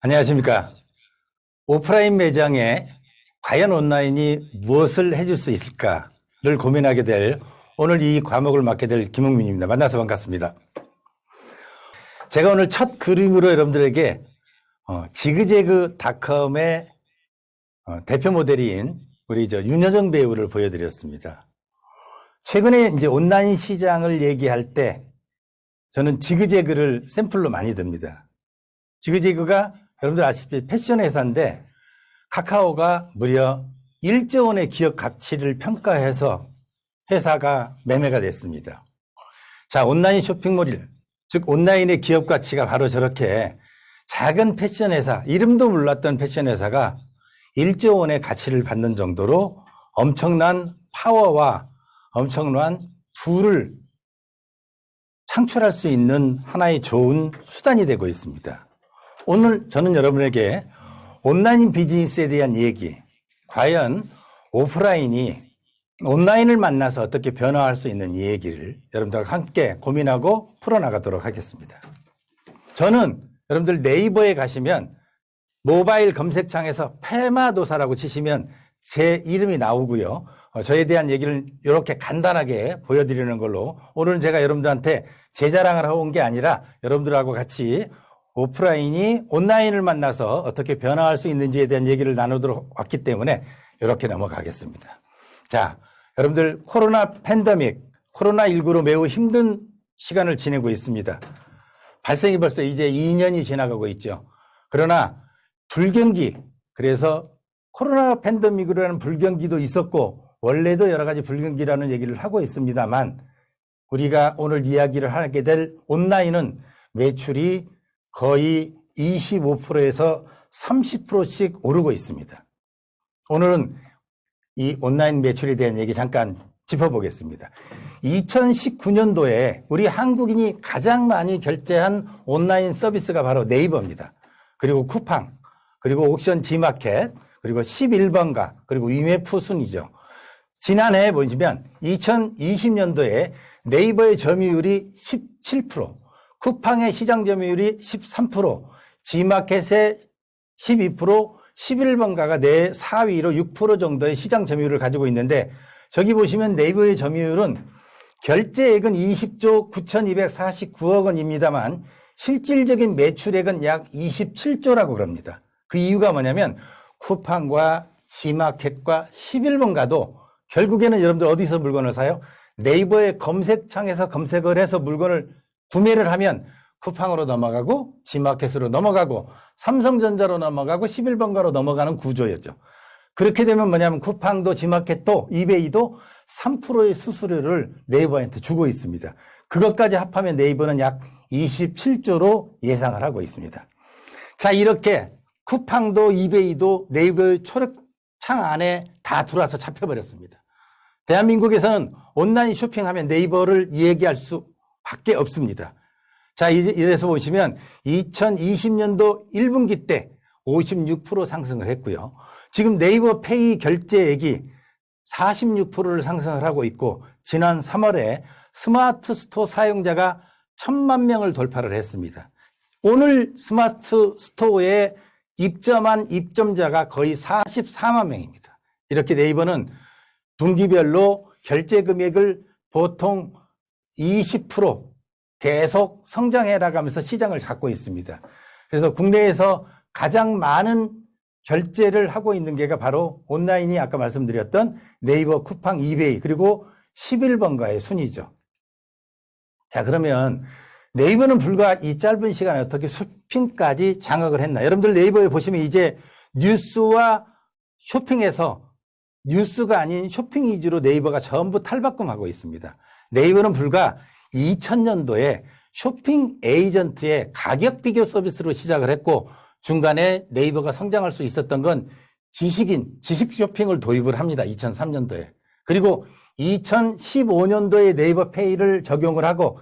안녕하십니까. 오프라인 매장에 과연 온라인이 무엇을 해줄 수 있을까를 고민하게 될 오늘 이 과목을 맡게 될 김흥민입니다. 만나서 반갑습니다. 제가 오늘 첫 그림으로 여러분들에게 지그재그닷컴의 대표 모델인 우리 윤여정 배우를 보여드렸습니다. 최근에 이제 온라인 시장을 얘기할 때 저는 지그재그를 샘플로 많이 듭니다. 지그재그가 여러분들 아시다시피 패션 회사인데 카카오가 무려 1조 원의 기업 가치를 평가해서 회사가 매매가 됐습니다. 자, 온라인 쇼핑몰, 즉 온라인의 기업 가치가 바로 저렇게 작은 패션 회사, 이름도 몰랐던 패션 회사가 1조 원의 가치를 받는 정도로 엄청난 파워와 엄청난 부를 창출할 수 있는 하나의 좋은 수단이 되고 있습니다. 오늘 저는 여러분에게 온라인 비즈니스에 대한 얘기, 과연 오프라인이 온라인을 만나서 어떻게 변화할 수 있는 이 얘기를 여러분들과 함께 고민하고 풀어나가도록 하겠습니다. 저는 여러분들 네이버에 가시면 모바일 검색창에서 페마도사라고 치시면 제 이름이 나오고요. 저에 대한 얘기를 이렇게 간단하게 보여드리는 걸로 오늘은 제가 여러분들한테 제 자랑을 하고 온 게 아니라 여러분들하고 같이 오프라인이 온라인을 만나서 어떻게 변화할 수 있는지에 대한 얘기를 나누도록 왔기 때문에 이렇게 넘어가겠습니다. 자, 여러분들 코로나 팬데믹, 코로나19로 매우 힘든 시간을 지내고 있습니다. 발생이 벌써 이제 2년이 지나가고 있죠. 그러나 불경기, 그래서 코로나 팬데믹으로 하는 불경기도 있었고 원래도 여러 가지 불경기라는 얘기를 하고 있습니다만 우리가 오늘 이야기를 하게 될 온라인은 매출이 거의 25%에서 30%씩 오르고 있습니다. 오늘은 이 온라인 매출에 대한 얘기 잠깐 짚어보겠습니다. 2019년도에 우리 한국인이 가장 많이 결제한 온라인 서비스가 바로 네이버입니다. 그리고 쿠팡, 그리고 옥션 G마켓, 그리고 11번가, 그리고 위메프 순이죠. 지난해 보시면 2020년도에 네이버의 점유율이 17%, 쿠팡의 시장 점유율이 13%, G마켓의 12%, 11번가가 내 4위로 6% 정도의 시장 점유율을 가지고 있는데 저기 보시면 네이버의 점유율은 결제액은 20조 9,249억 원입니다만 실질적인 매출액은 약 27조라고 그럽니다. 그 이유가 뭐냐면 쿠팡과 G마켓과 11번가도 결국에는 여러분들 어디서 물건을 사요? 네이버의 검색창에서 검색을 해서 물건을 구매를 하면 쿠팡으로 넘어가고 G마켓으로 넘어가고 삼성전자로 넘어가고 11번가로 넘어가는 구조였죠. 그렇게 되면 뭐냐면 쿠팡도 G마켓도 이베이도 3%의 수수료를 네이버한테 주고 있습니다. 그것까지 합하면 네이버는 약 27조로 예상을 하고 있습니다. 자, 이렇게 쿠팡도 이베이도 네이버의 초록창 안에 다 들어와서 잡혀버렸습니다. 대한민국에서는 온라인 쇼핑하면 네이버를 얘기할 수밖에 없습니다. 자, 이래서 보시면 2020년도 1분기 때 56% 상승을 했고요. 지금 네이버 페이 결제액이 46%를 상승을 하고 있고 지난 3월에 스마트 스토어 사용자가 1,000만 명을 돌파를 했습니다. 오늘 스마트 스토어에 입점한 입점자가 거의 44만 명입니다. 이렇게 네이버는 분기별로 결제 금액을 보통 20% 계속 성장해 나가면서 시장을 잡고 있습니다. 그래서 국내에서 가장 많은 결제를 하고 있는 게가 바로 온라인이 아까 말씀드렸던 네이버, 쿠팡, 이베이 그리고 11번가의 순위죠. 자, 그러면 네이버는 불과 이 짧은 시간에 어떻게 쇼핑까지 장악을 했나? 여러분들 네이버에 보시면 이제 뉴스와 쇼핑에서 뉴스가 아닌 쇼핑 위주로 네이버가 전부 탈바꿈하고 있습니다. 네이버는 불과 2000년도에 쇼핑 에이전트의 가격 비교 서비스로 시작을 했고 중간에 네이버가 성장할 수 있었던 건 지식 쇼핑을 도입을 합니다. 2003년도에. 그리고 2015년도에 네이버 페이를 적용을 하고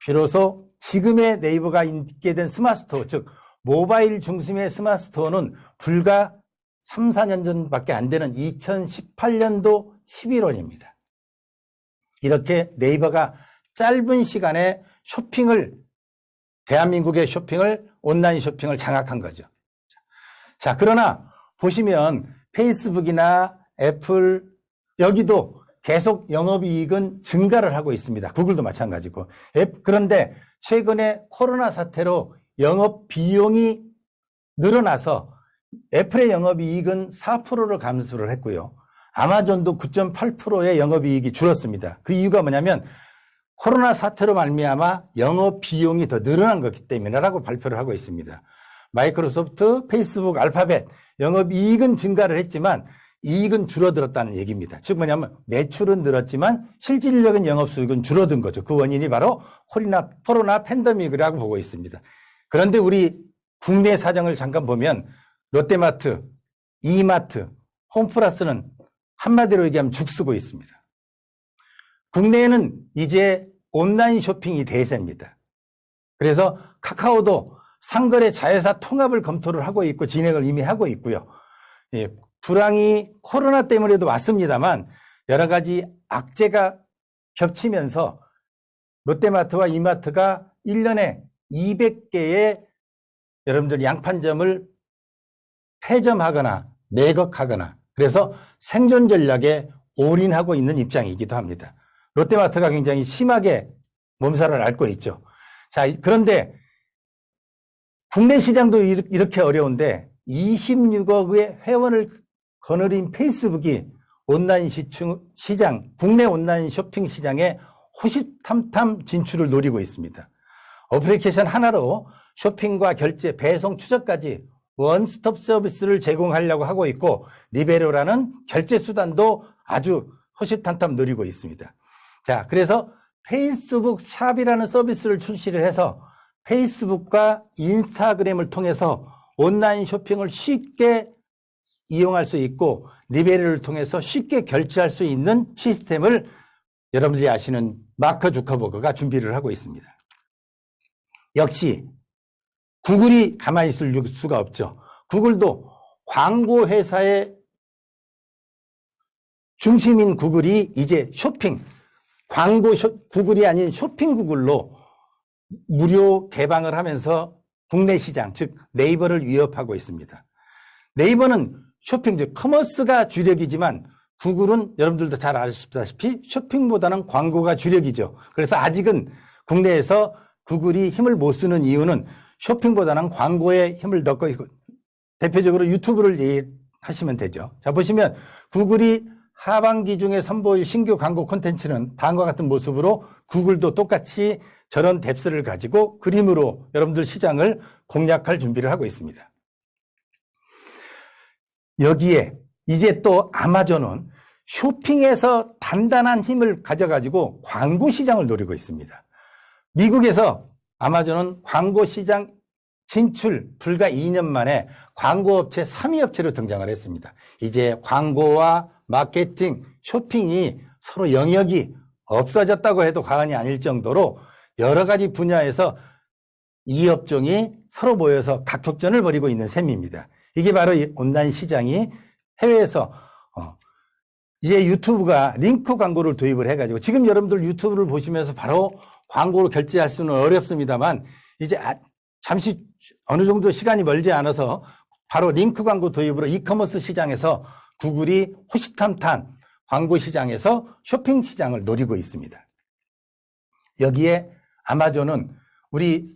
비로소 지금의 네이버가 있게 된 스마트스토어, 즉 모바일 중심의 스마트스토어는 불과 3, 4년 전밖에 안 되는 2018년도 11월입니다. 이렇게 네이버가 짧은 시간에 쇼핑을 대한민국의 온라인 쇼핑을 장악한 거죠. 자, 그러나 보시면 페이스북이나 애플, 여기도 계속 영업이익은 증가를 하고 있습니다. 구글도 마찬가지고. 그런데 최근에 코로나 사태로 영업 비용이 늘어나서 애플의 영업이익은 4%를 감소를 했고요. 아마존도 9.8%의 영업이익이 줄었습니다. 그 이유가 뭐냐면 코로나 사태로 말미암아 영업 비용이 더 늘어난 거기 때문이라고 발표를 하고 있습니다. 마이크로소프트, 페이스북, 알파벳 영업이익은 증가를 했지만 이익은 줄어들었다는 얘기입니다. 즉 뭐냐면 매출은 늘었지만 실질적인 영업수익은 줄어든 거죠. 그 원인이 바로 코로나 팬데믹이라고 보고 있습니다. 그런데 우리 국내 사정을 잠깐 보면 롯데마트, 이마트, 홈플러스는 한마디로 얘기하면 죽쓰고 있습니다. 국내에는 이제 온라인 쇼핑이 대세입니다. 그래서 카카오도 상거래 자회사 통합을 검토를 하고 있고 진행을 이미 하고 있고요. 예, 불황이 코로나 때문에도 왔습니다만 여러 가지 악재가 겹치면서 롯데마트와 이마트가 1년에 200개의 여러분들 양판점을 폐점하거나 매각하거나 그래서 생존 전략에 올인하고 있는 입장이기도 합니다. 롯데마트가 굉장히 심하게 몸살을 앓고 있죠. 자, 그런데 국내 시장도 이렇게 어려운데 26억의 회원을 거느린 페이스북이 온라인 시장, 국내 온라인 쇼핑 시장에 호시탐탐 진출을 노리고 있습니다. 어플리케이션 하나로 쇼핑과 결제, 배송, 추적까지 원스톱 서비스를 제공하려고 하고 있고 리베로라는 결제 수단도 아주 호시탐탐 노리고 있습니다. 자, 그래서 페이스북 샵이라는 서비스를 출시를 해서 페이스북과 인스타그램을 통해서 온라인 쇼핑을 쉽게 이용할 수 있고 리베로를 통해서 쉽게 결제할 수 있는 시스템을 여러분들이 아시는 마크 주커버그가 준비를 하고 있습니다. 역시 구글이 가만히 있을 수가 없죠. 구글도 광고 회사의 중심인 구글이 이제 쇼핑, 구글이 아닌 쇼핑 구글로 무료 개방을 하면서 국내 시장, 즉 네이버를 위협하고 있습니다. 네이버는 쇼핑, 즉 커머스가 주력이지만 구글은 여러분들도 잘 아시다시피 쇼핑보다는 광고가 주력이죠. 그래서 아직은 국내에서 구글이 힘을 못 쓰는 이유는 쇼핑보다는 광고에 힘을 넣고 있고 대표적으로 유튜브를 얘기하시면 되죠. 자, 보시면 구글이 하반기 중에 선보일 신규 광고 콘텐츠는 다음과 같은 모습으로 구글도 똑같이 저런 뎁스를 가지고 그림으로 여러분들 시장을 공략할 준비를 하고 있습니다. 여기에 이제 또 아마존은 쇼핑에서 단단한 힘을 가져가지고 광고 시장을 노리고 있습니다. 미국에서 아마존은 광고 시장 진출 불과 2년 만에 광고업체 3위 업체로 등장을 했습니다. 이제 광고와 마케팅, 쇼핑이 서로 영역이 없어졌다고 해도 과언이 아닐 정도로 여러 가지 분야에서 이 업종이 서로 모여서 각축전을 벌이고 있는 셈입니다. 이게 바로 이 온라인 시장이 해외에서 이제 유튜브가 링크 광고를 도입을 해가지고 지금 여러분들 유튜브를 보시면서 바로 광고를 결제할 수는 어렵습니다만 이제 잠시 어느 정도 시간이 멀지 않아서 바로 링크 광고 도입으로 이커머스 시장에서 구글이 호시탐탐 광고 시장에서 쇼핑 시장을 노리고 있습니다. 여기에 아마존은 우리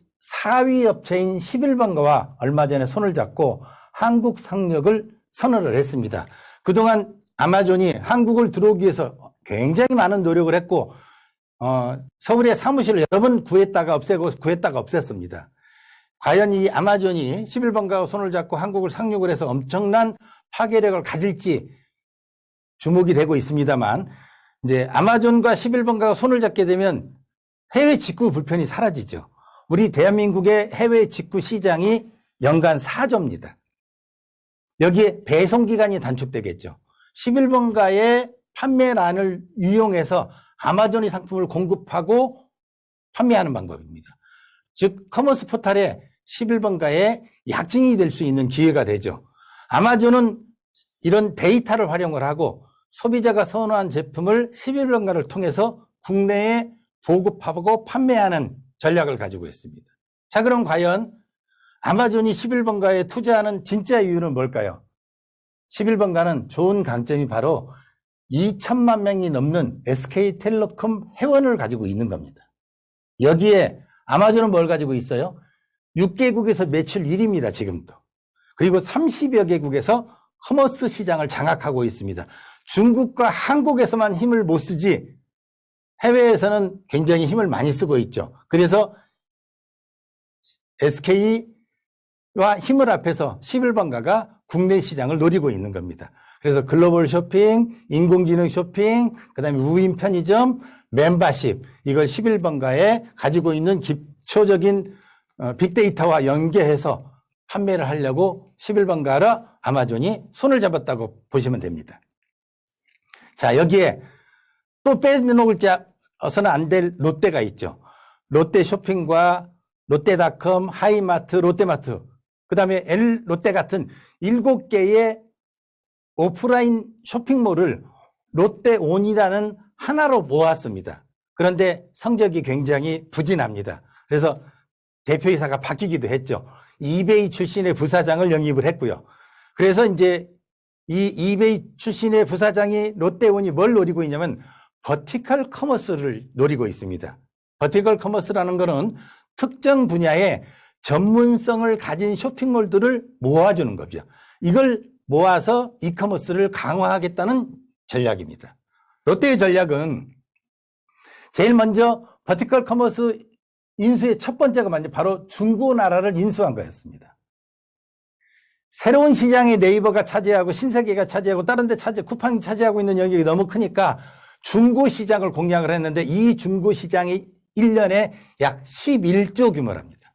4위 업체인 11번가와 얼마 전에 손을 잡고 한국 상륙을 선언을 했습니다. 그동안 아마존이 한국을 들어오기 위해서 굉장히 많은 노력을 했고 서울의 사무실을 여러 번 구했다가 없애고 구했다가 없앴습니다. 과연 이 아마존이 11번가와 손을 잡고 한국을 상륙을 해서 엄청난 파괴력을 가질지 주목이 되고 있습니다만 이제 아마존과 11번가가 손을 잡게 되면 해외 직구 불편이 사라지죠. 우리 대한민국의 해외 직구 시장이 연간 4조입니다. 여기에 배송 기간이 단축되겠죠. 11번가의 판매란을 이용해서 아마존이 상품을 공급하고 판매하는 방법입니다. 즉 커머스 포탈에 11번가의 약진이 될 수 있는 기회가 되죠. 아마존은 이런 데이터를 활용을 하고 소비자가 선호한 제품을 11번가를 통해서 국내에 보급하고 판매하는 전략을 가지고 있습니다. 자, 그럼 과연 아마존이 11번가에 투자하는 진짜 이유는 뭘까요? 11번가는 좋은 강점이 바로 2천만 명이 넘는 SK텔레콤 회원을 가지고 있는 겁니다. 여기에 아마존은 뭘 가지고 있어요? 6개국에서 매출 1위입니다, 지금도. 그리고 30여 개국에서 커머스 시장을 장악하고 있습니다. 중국과 한국에서만 힘을 못 쓰지 해외에서는 굉장히 힘을 많이 쓰고 있죠. 그래서 SK와 힘을 합해서 11번가가 국내 시장을 노리고 있는 겁니다. 그래서 글로벌 쇼핑, 인공지능 쇼핑, 그다음에 무인 편의점, 멤버십, 이걸 11번가에 가지고 있는 기초적인 빅데이터와 연계해서 판매를 하려고 11번가로 아마존이 손을 잡았다고 보시면 됩니다. 자, 여기에 또 빼놓을서는 안 될 롯데가 있죠. 롯데 쇼핑과 롯데닷컴, 하이마트, 롯데마트, 그 다음에 롯데 같은 7개의 오프라인 쇼핑몰을 롯데온이라는 하나로 모았습니다. 그런데 성적이 굉장히 부진합니다. 그래서 대표이사가 바뀌기도 했죠. 이베이 출신의 부사장을 영입을 했고요. 그래서 이제 이 이베이 출신의 부사장이 롯데온이 뭘 노리고 있냐면 버티컬 커머스를 노리고 있습니다. 버티컬 커머스라는 거는 특정 분야의 전문성을 가진 쇼핑몰들을 모아주는 거죠. 이걸 모아서 이커머스를 강화하겠다는 전략입니다. 롯데의 전략은 제일 먼저 버티컬 커머스 인수의 첫 번째가 바로 중고나라를 인수한 거였습니다. 새로운 시장에 네이버가 차지하고 신세계가 차지하고 다른 데 쿠팡이 차지하고 있는 영역이 너무 크니까 중고 시장을 공략을 했는데 이 중고 시장이 1년에 약 11조 규모랍니다.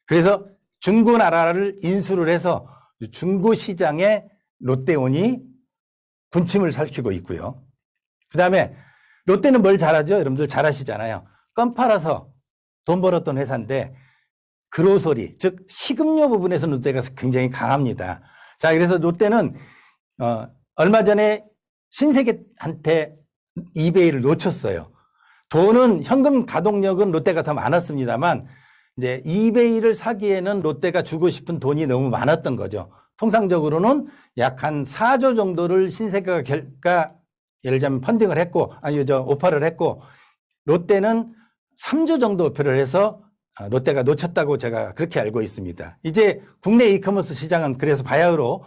그래서 중고나라를 인수를 해서 중고 시장에 롯데온이 군침을 살피고 있고요. 그 다음에 롯데는 뭘 잘하죠? 여러분들 잘 아시잖아요. 껌 팔아서 돈 벌었던 회사인데 그로소리, 즉 식음료 부분에서 롯데가 굉장히 강합니다. 자, 그래서 롯데는 얼마 전에 신세계한테 이베이를 놓쳤어요. 돈은 현금 가동력은 롯데가 더 많았습니다만 이제 이베이를 사기에는 롯데가 주고 싶은 돈이 너무 많았던 거죠. 통상적으로는 약 한 4조 정도를 신세계가 예를 들자면 펀딩을 했고 오퍼를 했고 롯데는 3조 정도 오퍼를 해서 롯데가 놓쳤다고 제가 그렇게 알고 있습니다. 이제 국내 이커머스 시장은 그래서 바야흐로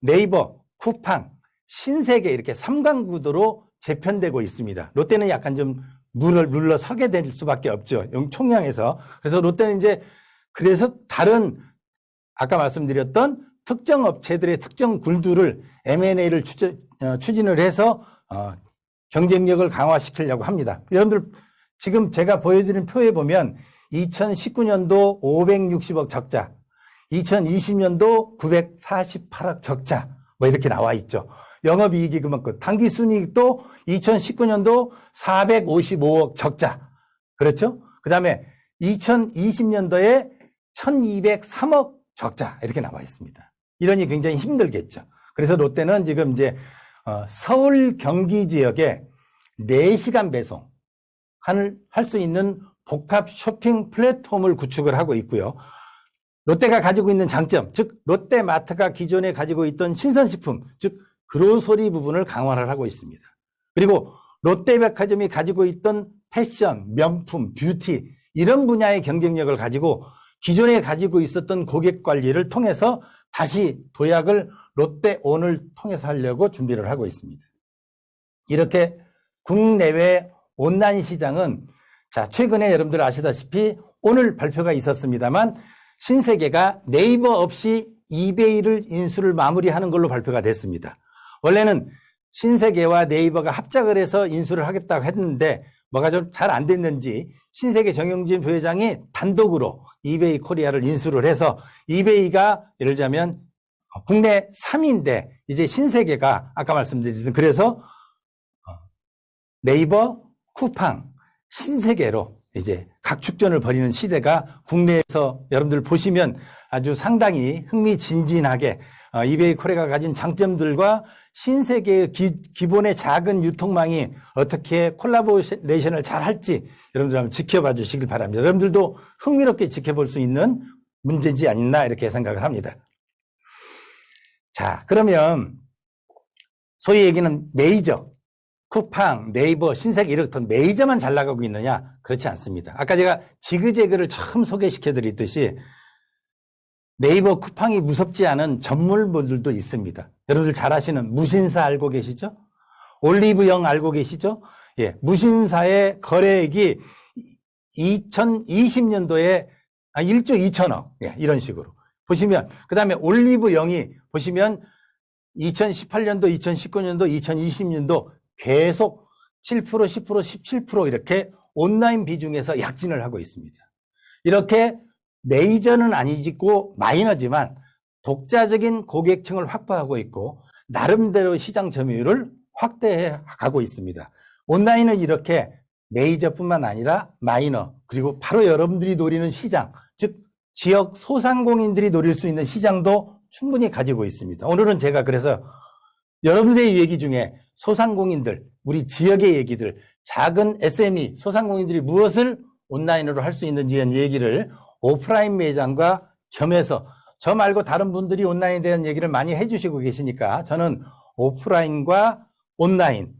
네이버, 쿠팡, 신세계 이렇게 3강구도로 재편되고 있습니다. 롯데는 약간 좀 물러서게 될 수밖에 없죠. 총량에서. 그래서 롯데는 이제 그래서 다른 아까 말씀드렸던 특정 업체들의 특정 굴들을 M&A를 추진을 해서 경쟁력을 강화시키려고 합니다. 여러분들 지금 제가 보여드린 표에 보면 2019년도 560억 적자, 2020년도 948억 적자 뭐 이렇게 나와 있죠. 영업이익이 그만큼, 당기순이익도 2019년도 455억 적자. 그렇죠? 그 다음에 2020년도에 1203억 적자. 이렇게 나와 있습니다. 이러니 굉장히 힘들겠죠. 그래서 롯데는 지금 이제, 서울 경기 지역에 4시간 배송 할 수 있는 복합 쇼핑 플랫폼을 구축을 하고 있고요. 롯데가 가지고 있는 장점, 즉, 롯데마트가 기존에 가지고 있던 신선식품, 즉, 그로소리 부분을 강화를 하고 있습니다. 그리고 롯데백화점이 가지고 있던 패션, 명품, 뷰티 이런 분야의 경쟁력을 가지고 기존에 가지고 있었던 고객 관리를 통해서 다시 도약을 롯데온을 통해서 하려고 준비를 하고 있습니다. 이렇게 국내외 온라인 시장은 최근에 여러분들 아시다시피 오늘 발표가 있었습니다만 신세계가 네이버 없이 이베이를 인수를 마무리하는 걸로 발표가 됐습니다. 원래는 신세계와 네이버가 합작을 해서 인수를 하겠다고 했는데 뭐가 좀 잘 안 됐는지 신세계 정영진 부회장이 단독으로 이베이 코리아를 인수를 해서 이베이가 예를 들자면 국내 3위인데 이제 신세계가 아까 말씀드린 그래서 네이버, 쿠팡, 신세계로 이제 각축전을 벌이는 시대가 국내에서 여러분들 보시면 아주 상당히 흥미진진하게 이베이 코리아가 가진 장점들과 신세계의 기본의 작은 유통망이 어떻게 콜라보레이션을 잘 할지 여러분들 한번 지켜봐 주시길 바랍니다. 여러분들도 흥미롭게 지켜볼 수 있는 문제지 않나 이렇게 생각을 합니다. 자, 그러면 소위 얘기는 메이저, 쿠팡, 네이버, 신세계 이렇듯 메이저만 잘 나가고 있느냐? 그렇지 않습니다. 아까 제가 지그재그를 처음 소개시켜 드렸듯이 네이버, 쿠팡이 무섭지 않은 전문물들도 있습니다. 여러분들 잘 아시는 무신사 알고 계시죠? 올리브영 알고 계시죠? 예, 무신사의 거래액이 2020년도에 1조 2천억. 예, 이런 식으로. 보시면, 그 다음에 올리브영이 보시면 2018년도, 2019년도, 2020년도 계속 7%, 10%, 17% 이렇게 온라인 비중에서 약진을 하고 있습니다. 이렇게 메이저는 아니고 마이너지만 독자적인 고객층을 확보하고 있고 나름대로 시장 점유율을 확대해 가고 있습니다. 온라인은 이렇게 메이저뿐만 아니라 마이너 그리고 바로 여러분들이 노리는 시장, 즉 지역 소상공인들이 노릴 수 있는 시장도 충분히 가지고 있습니다. 오늘은 제가 그래서 여러분들의 얘기 중에 소상공인들, 우리 지역의 얘기들, 작은 SME 소상공인들이 무엇을 온라인으로 할 수 있는지에 대한 얘기를 오프라인 매장과 겸해서 저 말고 다른 분들이 온라인에 대한 얘기를 많이 해주시고 계시니까 저는 오프라인과 온라인,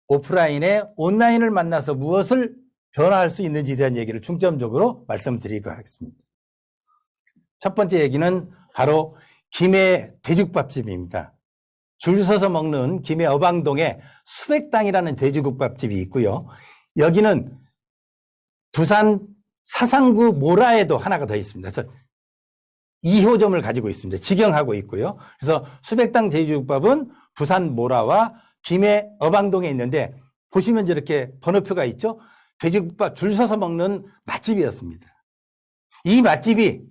오프라인에 온라인을 만나서 무엇을 변화할 수 있는지에 대한 얘기를 중점적으로 말씀드리고 하겠습니다. 첫 번째 얘기는 바로 김해 돼지국밥집입니다. 줄 서서 먹는 김해 어방동에 수백당이라는 돼지국밥집이 있고요. 여기는 부산 사상구 모라에도 하나가 더 있습니다. 그래서 2호점을 가지고 있습니다. 직영하고 있고요. 그래서 수백당 돼지국밥은 부산 모라와 김해 어방동에 있는데 보시면 이렇게 번호표가 있죠. 돼지국밥 줄 서서 먹는 맛집이었습니다. 이 맛집이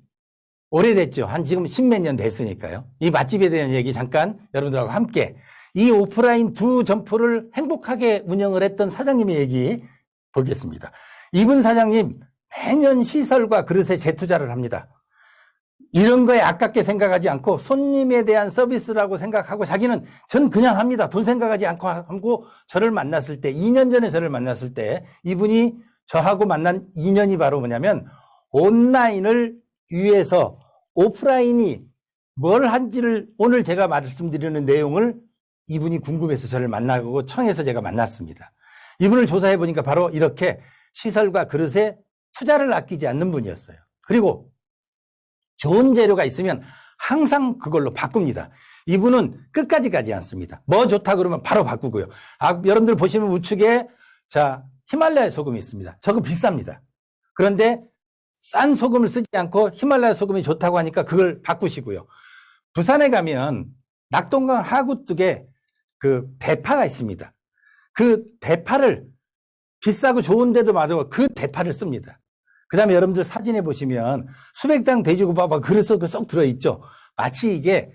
오래됐죠. 한 지금 10몇 년 됐으니까요. 이 맛집에 대한 얘기 잠깐 여러분들하고 함께 이 오프라인 두 점포를 행복하게 운영을 했던 사장님의 얘기 보겠습니다. 이분 사장님 매년 시설과 그릇에 재투자를 합니다. 이런 거에 아깝게 생각하지 않고 손님에 대한 서비스라고 생각하고 자기는 전 그냥 합니다. 돈 생각하지 않고 하고 저를 만났을 때 2년 전에 저를 만났을 때 이분이 저하고 만난 인연이 바로 뭐냐면 온라인을 위해서 오프라인이 뭘 한지를 오늘 제가 말씀드리는 내용을 이분이 궁금해서 저를 만나고 청해서 제가 만났습니다. 이분을 조사해 보니까 바로 이렇게 시설과 그릇에 투자를 아끼지 않는 분이었어요. 그리고 좋은 재료가 있으면 항상 그걸로 바꿉니다. 이분은 끝까지 가지 않습니다. 뭐 좋다 그러면 바로 바꾸고요. 여러분들 보시면 우측에 히말라야 소금이 있습니다. 저거 비쌉니다. 그런데 싼 소금을 쓰지 않고 히말라야 소금이 좋다고 하니까 그걸 바꾸시고요. 부산에 가면 낙동강 하구뚝에 그 대파가 있습니다. 그 대파를 비싸고 좋은데도 마저 그 대파를 씁니다. 그 다음에 여러분들 사진에 보시면 수백당 돼지국밥과 그릇 쏙 들어있죠. 마치 이게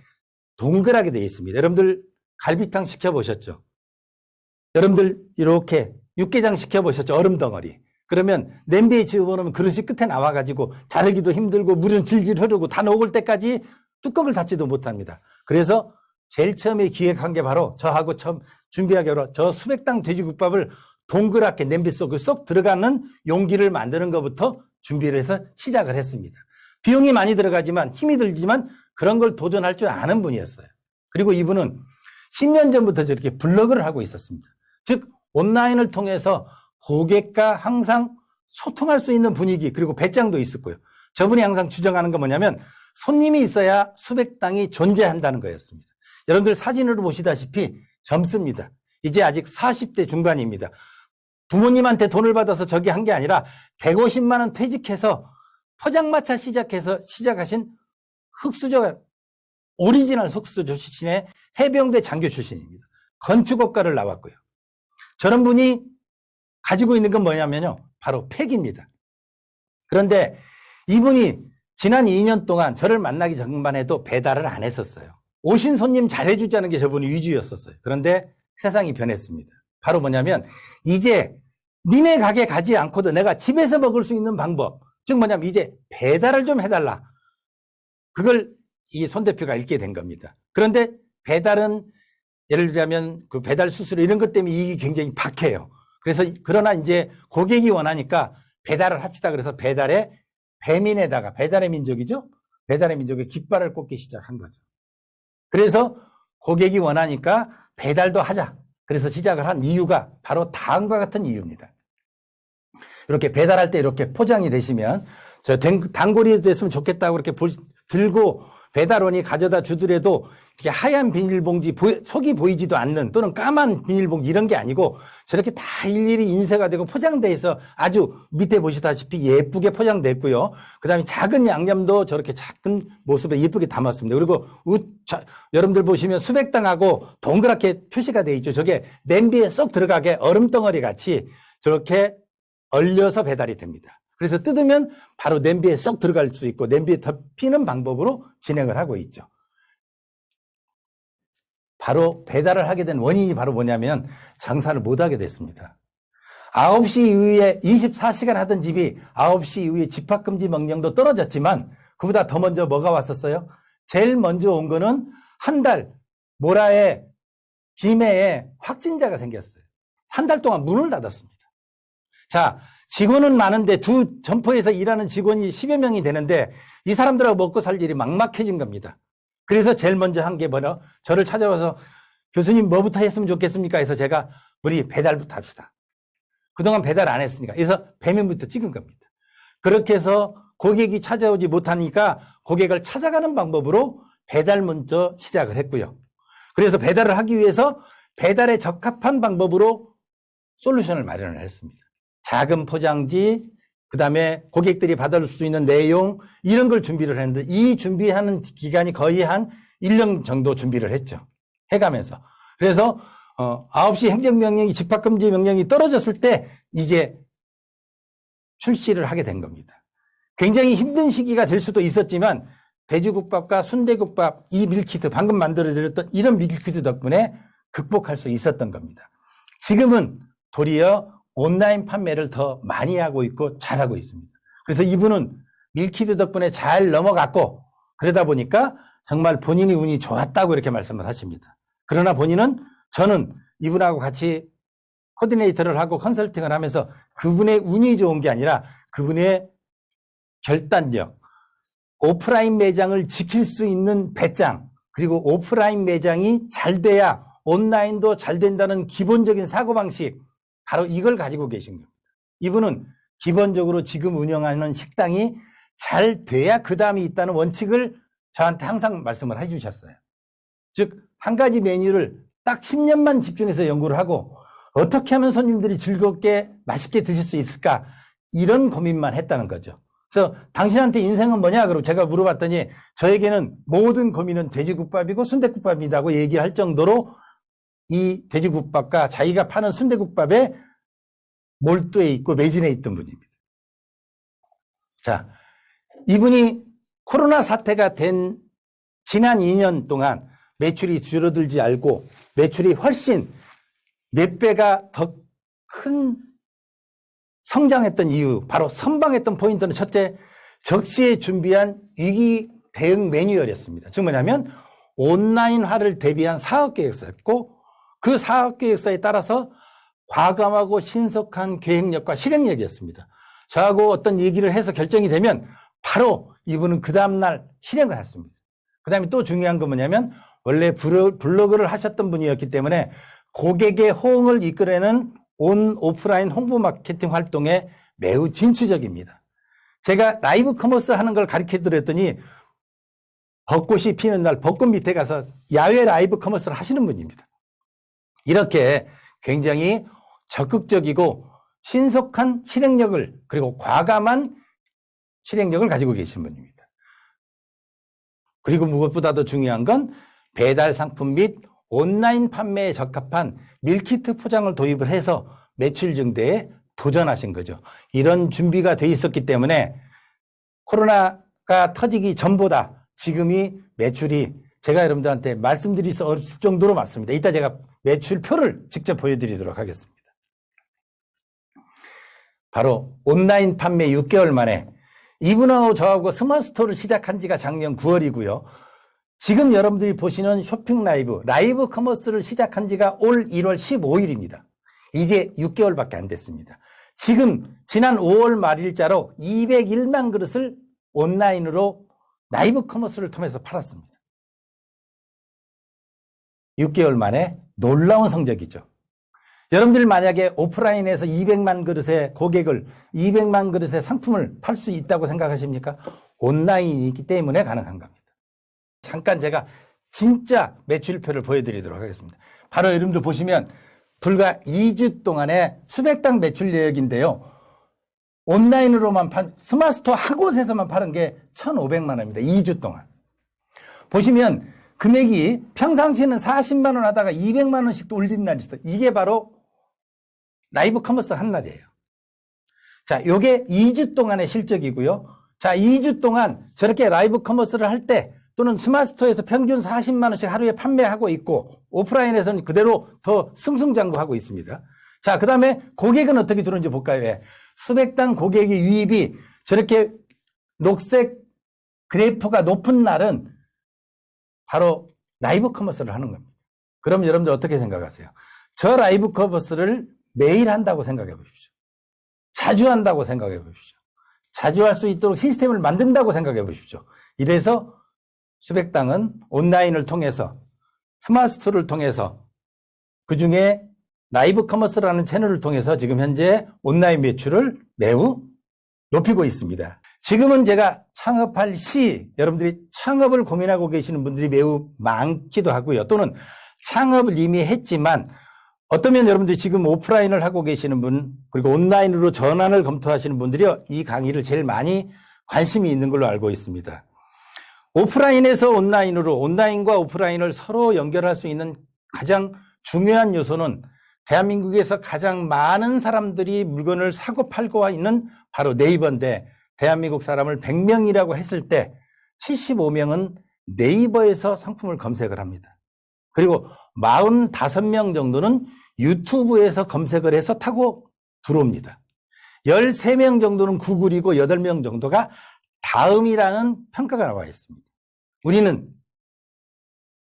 동그랗게 되어 있습니다. 여러분들 갈비탕 시켜보셨죠? 여러분들 이렇게 육개장 시켜보셨죠? 얼음덩어리. 그러면 냄비에 집어넣으면 그릇이 끝에 나와가지고 자르기도 힘들고 물은 질질 흐르고 다 녹을 때까지 뚜껑을 닫지도 못합니다. 그래서 제일 처음에 기획한 게 바로 저하고 처음 준비하기 어려워 저 수백당 돼지국밥을 동그랗게 냄비 속에 쏙 들어가는 용기를 만드는 것부터 준비를 해서 시작을 했습니다. 비용이 많이 들어가지만 힘이 들지만 그런 걸 도전할 줄 아는 분이었어요. 그리고 이분은 10년 전부터 저렇게 블로그를 하고 있었습니다. 즉 온라인을 통해서 고객과 항상 소통할 수 있는 분위기 그리고 배짱도 있었고요. 저분이 항상 주장하는 건 뭐냐면 손님이 있어야 수백당이 존재한다는 거였습니다. 여러분들 사진으로 보시다시피 젊습니다. 이제 아직 40대 중반입니다. 부모님한테 돈을 받아서 저기 한 게 아니라 150만 원 퇴직해서 포장마차 시작하신 흑수저 오리지널 흑수저 출신의 해병대 장교 출신입니다. 건축업과를 나왔고요. 저런 분이 가지고 있는 건 뭐냐면요. 바로 팩입니다. 그런데 이분이 지난 2년 동안 저를 만나기 전만 해도 배달을 안 했었어요. 오신 손님 잘해주자는 게 저분이 위주였었어요. 그런데 세상이 변했습니다. 바로 뭐냐면 이제 니네 가게 가지 않고도 내가 집에서 먹을 수 있는 방법, 즉 뭐냐면 이제 배달을 좀 해달라. 그걸 이 손 대표가 읽게 된 겁니다. 그런데 배달은 예를 들자면 그 배달 수수료 이런 것 때문에 이익이 굉장히 박해요. 그래서 그러나 이제 고객이 원하니까 배달을 합시다. 그래서 배달의 배민에다가 배달의 민족이죠. 배달의 민족의 깃발을 꽂기 시작한 거죠. 그래서 고객이 원하니까 배달도 하자. 그래서 시작을 한 이유가 바로 다음과 같은 이유입니다. 이렇게 배달할 때 이렇게 포장이 되시면 저 단골이 됐으면 좋겠다고 이렇게 들고 배달원이 가져다 주더라도 이렇게 하얀 비닐봉지 속이 보이지도 않는 또는 까만 비닐봉지 이런 게 아니고 저렇게 다 일일이 인쇄가 되고 포장돼 있어 아주 밑에 보시다시피 예쁘게 포장됐고요. 그다음에 작은 양념도 저렇게 작은 모습에 예쁘게 담았습니다. 그리고 여러분들 보시면 수백당하고 동그랗게 표시가 돼 있죠. 저게 냄비에 쏙 들어가게 얼음덩어리 같이 저렇게 얼려서 배달이 됩니다. 그래서 뜯으면 바로 냄비에 쏙 들어갈 수 있고 냄비에 덮이는 방법으로 진행을 하고 있죠. 바로 배달을 하게 된 원인이 바로 뭐냐면 장사를 못하게 됐습니다. 9시 이후에 24시간 하던 집이 9시 이후에 집합금지 명령도 떨어졌지만 그보다 더 먼저 뭐가 왔었어요? 제일 먼저 온 거는 한 달 모라에 김해에 확진자가 생겼어요. 한 달 동안 문을 닫았습니다. 자, 직원은 많은데 두 점포에서 일하는 직원이 10여 명이 되는데 이 사람들하고 먹고 살 일이 막막해진 겁니다. 그래서 제일 먼저 한 게 뭐냐? 저를 찾아와서 교수님 뭐부터 했으면 좋겠습니까? 해서 제가 우리 배달부터 합시다. 그동안 배달 안 했으니까. 그래서 배민부터 찍은 겁니다. 그렇게 해서 고객이 찾아오지 못하니까 고객을 찾아가는 방법으로 배달 먼저 시작을 했고요. 그래서 배달을 하기 위해서 배달에 적합한 방법으로 솔루션을 마련을 했습니다. 작은 포장지, 그 다음에 고객들이 받을 수 있는 내용 이런 걸 준비를 했는데 이 준비하는 기간이 거의 한 1년 정도 준비를 했죠. 해가면서. 그래서 9시 행정명령이 집합금지 명령이 떨어졌을 때 이제 출시를 하게 된 겁니다. 굉장히 힘든 시기가 될 수도 있었지만 돼지국밥과 순대국밥 이 밀키트 방금 만들어드렸던 이런 밀키트 덕분에 극복할 수 있었던 겁니다. 지금은 도리어 온라인 판매를 더 많이 하고 있고 잘하고 있습니다. 그래서 이분은 밀키트 덕분에 잘 넘어갔고 그러다 보니까 정말 본인이 운이 좋았다고 이렇게 말씀을 하십니다. 그러나 본인은 저는 이분하고 같이 코디네이터를 하고 컨설팅을 하면서 그분의 운이 좋은 게 아니라 그분의 결단력, 오프라인 매장을 지킬 수 있는 배짱, 그리고 오프라인 매장이 잘 돼야 온라인도 잘 된다는 기본적인 사고방식, 바로 이걸 가지고 계신 겁니다. 이분은 기본적으로 지금 운영하는 식당이 잘 돼야 그 다음이 있다는 원칙을 저한테 항상 말씀을 해주셨어요. 즉, 한 가지 메뉴를 딱 10년만 집중해서 연구를 하고 어떻게 하면 손님들이 즐겁게 맛있게 드실 수 있을까 이런 고민만 했다는 거죠. 그래서 당신한테 인생은 뭐냐? 그러고 제가 물어봤더니 저에게는 모든 고민은 돼지국밥이고 순댓국밥이라고 얘기할 정도로 이 돼지국밥과 자기가 파는 순댓국밥에 몰두해 있고 매진해 있던 분입니다. 자, 이분이 코로나 사태가 된 지난 2년 동안 매출이 줄어들지 않고 매출이 훨씬 몇 배가 더 큰 성장했던 이유, 바로 선방했던 포인트는 첫째, 적시에 준비한 위기 대응 매뉴얼이었습니다. 즉 뭐냐면 온라인화를 대비한 사업계획서였고 그 사업계획서에 따라서 과감하고 신속한 계획력과 실행력이었습니다. 저하고 어떤 얘기를 해서 결정이 되면 바로 이분은 그 다음날 실행을 했습니다. 그 다음에 또 중요한 건 뭐냐면 원래 블로그를 하셨던 분이었기 때문에 고객의 호응을 이끌어내는 오프라인 홍보 마케팅 활동에 매우 진취적입니다. 제가 라이브 커머스 하는 걸 가르쳐 드렸더니 벚꽃이 피는 날 벚꽃 밑에 가서 야외 라이브 커머스를 하시는 분입니다. 이렇게 굉장히 적극적이고 신속한 실행력을 그리고 과감한 실행력을 가지고 계신 분입니다. 그리고 무엇보다도 중요한 건 배달 상품 및 온라인 판매에 적합한 밀키트 포장을 도입을 해서 매출 증대에 도전하신 거죠. 이런 준비가 돼 있었기 때문에 코로나가 터지기 전보다 지금이 매출이 제가 여러분들한테 말씀드릴 수 없을 정도로 많습니다. 이따 제가 매출표를 직접 보여드리도록 하겠습니다. 바로 온라인 판매 6개월 만에 이분하고 저하고 스마트스토어를 시작한 지가 작년 9월이고요. 지금 여러분들이 보시는 쇼핑 라이브 커머스를 시작한 지가 올 1월 15일입니다. 이제 6개월밖에 안 됐습니다. 지금 지난 5월 말일자로 201만 그릇을 온라인으로 라이브 커머스를 통해서 팔았습니다. 6개월 만에 놀라운 성적이죠. 여러분들 만약에 오프라인에서 200만 그릇의 고객을 200만 그릇의 상품을 팔 수 있다고 생각하십니까? 온라인이기 때문에 가능한 겁니다. 잠깐 제가 진짜 매출표를 보여드리도록 하겠습니다. 바로 여러분들 보시면 불과 2주 동안의 수백당 매출 내역인데요. 온라인으로만 스마트스토어 한 곳에서만 파는 게 1,500만 원입니다. 2주 동안. 보시면 금액이 평상시에는 40만 원 하다가 200만 원씩 또 올리는 날이 있어요. 이게 바로 라이브 커머스 한 날이에요. 자, 요게 2주 동안의 실적이고요. 자, 2주 동안 저렇게 라이브 커머스를 할 때 또는 스마트스토어에서 평균 40만 원씩 하루에 판매하고 있고 오프라인에서는 그대로 더 승승장구하고 있습니다. 자, 그 다음에 고객은 어떻게 들어오는지 볼까요? 예. 수백당 고객의 유입이 저렇게 녹색 그래프가 높은 날은 바로 라이브 커머스를 하는 겁니다. 그럼 여러분들 어떻게 생각하세요? 저 라이브 커머스를 매일 한다고 생각해 보십시오. 자주 한다고 생각해 보십시오. 자주 할 수 있도록 시스템을 만든다고 생각해 보십시오. 이래서 수백당은 온라인을 통해서 스마트스토어를 통해서 그중에 라이브 커머스라는 채널을 통해서 지금 현재 온라인 매출을 매우 높이고 있습니다. 지금은 제가 창업할 시 여러분들이 창업을 고민하고 계시는 분들이 매우 많기도 하고요. 또는 창업을 이미 했지만 어떠면 여러분들이 지금 오프라인을 하고 계시는 분 그리고 온라인으로 전환을 검토하시는 분들이 이 강의를 제일 많이 관심이 있는 걸로 알고 있습니다. 오프라인에서 온라인으로 온라인과 오프라인을 서로 연결할 수 있는 가장 중요한 요소는 대한민국에서 가장 많은 사람들이 물건을 사고 팔고 있는 바로 네이버인데 대한민국 사람을 100명이라고 했을 때 75명은 네이버에서 상품을 검색을 합니다. 그리고 45명 정도는 유튜브에서 검색을 해서 타고 들어옵니다. 13명 정도는 구글이고 8명 정도가 다음이라는 평가가 나와 있습니다. 우리는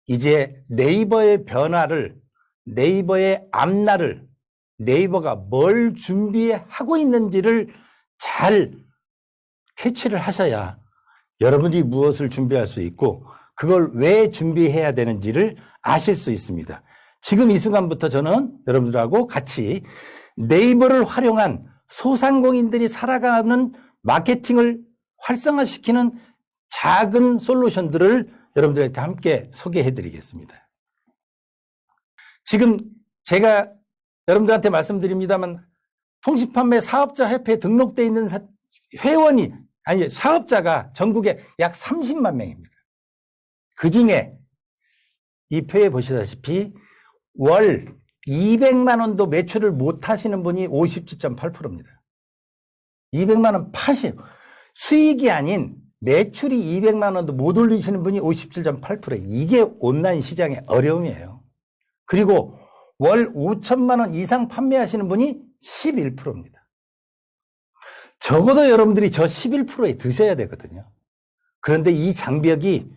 이제 네이버의 변화를 네이버의 앞날을 네이버가 뭘 준비하고 있는지를 잘 캐치를 하셔야 여러분이 무엇을 준비할 수 있고 그걸 왜 준비해야 되는지를 아실 수 있습니다. 지금 이 순간부터 저는 여러분들하고 같이 네이버를 활용한 소상공인들이 살아가는 마케팅을 활성화시키는 작은 솔루션들을 여러분들한테 함께 소개해 드리겠습니다. 지금 제가 여러분들한테 말씀드립니다만 통신판매 사업자 협회에 등록되어 있는 회원이 사업자가 전국에 약 30만 명입니다. 그중에 이 표에 보시다시피 월 200만 원도 매출을 못 하시는 분이 57.8%입니다. 200만 원 수익이 아닌 매출이 200만 원도 못 올리시는 분이 57.8%. 이게 온라인 시장의 어려움이에요. 그리고 월 5천만 원 이상 판매하시는 분이 11%입니다. 적어도 여러분들이 저 11%에 드셔야 되거든요. 그런데 이 장벽이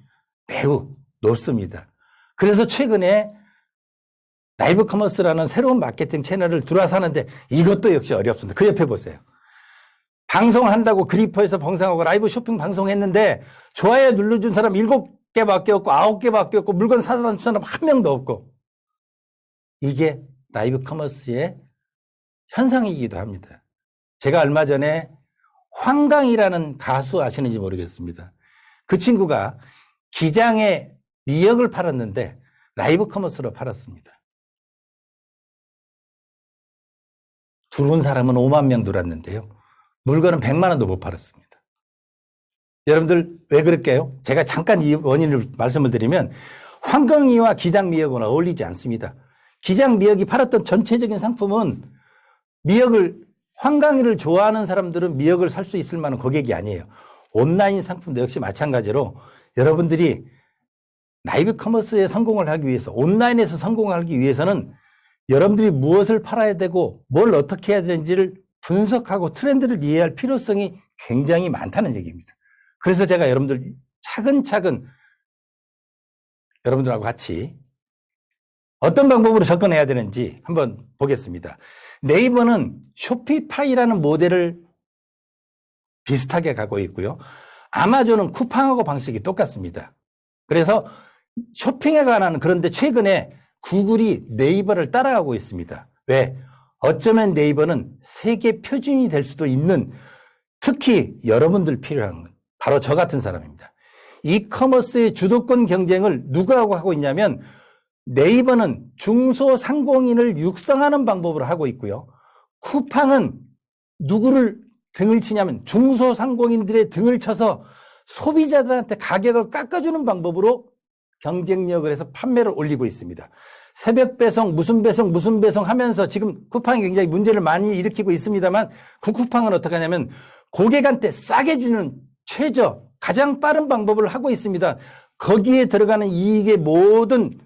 매우 높습니다. 그래서 최근에 라이브 커머스라는 새로운 마케팅 채널을 들어와서 하는데 이것도 역시 어렵습니다. 그 옆에 보세요. 방송한다고 그리퍼에서 방송하고 라이브 쇼핑 방송했는데 좋아요 눌러준 사람 7개밖에 없고 9개밖에 없고 물건 사는 사람 한 명도 없고 이게 라이브 커머스의 현상이기도 합니다. 제가 얼마 전에 황강이라는 가수 아시는지 모르겠습니다. 그 친구가 기장의 미역을 팔았는데 라이브 커머스로 팔았습니다. 들어온 사람은 5만 명 들어왔는데요. 물건은 100만 원도 못 팔았습니다. 여러분들 왜 그럴까요? 제가 잠깐 이 원인을 말씀을 드리면 황강이와 기장미역은 어울리지 않습니다. 기장미역이 팔았던 전체적인 상품은 황강이를 좋아하는 사람들은 미역을 살 수 있을 만한 고객이 아니에요. 온라인 상품도 역시 마찬가지로 여러분들이 라이브 커머스에 성공을 하기 위해서 온라인에서 성공하기 위해서는 여러분들이 무엇을 팔아야 되고 뭘 어떻게 해야 되는지를 분석하고 트렌드를 이해할 필요성이 굉장히 많다는 얘기입니다. 그래서 제가 여러분들 차근차근 여러분들하고 같이 어떤 방법으로 접근해야 되는지 한번 보겠습니다. 네이버는 쇼피파이라는 모델을 비슷하게 가고 있고요. 아마존은 쿠팡하고 방식이 똑같습니다. 그래서 쇼핑에 관한, 그런데 최근에 구글이 네이버를 따라가고 있습니다. 왜? 어쩌면 네이버는 세계 표준이 될 수도 있는, 특히 여러분들 필요한 건 바로 저 같은 사람입니다. 이커머스의 주도권 경쟁을 누구하고 하고 있냐면 네이버는 중소상공인을 육성하는 방법으로 하고 있고요. 쿠팡은 누구를 등을 치냐면 중소상공인들의 등을 쳐서 소비자들한테 가격을 깎아주는 방법으로 경쟁력을 해서 판매를 올리고 있습니다. 새벽 배송, 무슨 배송, 무슨 배송 하면서 지금 쿠팡이 굉장히 문제를 많이 일으키고 있습니다만 그 쿠팡은 어떻게 하냐면 고객한테 싸게 주는 가장 빠른 방법을 하고 있습니다. 거기에 들어가는 이익의 모든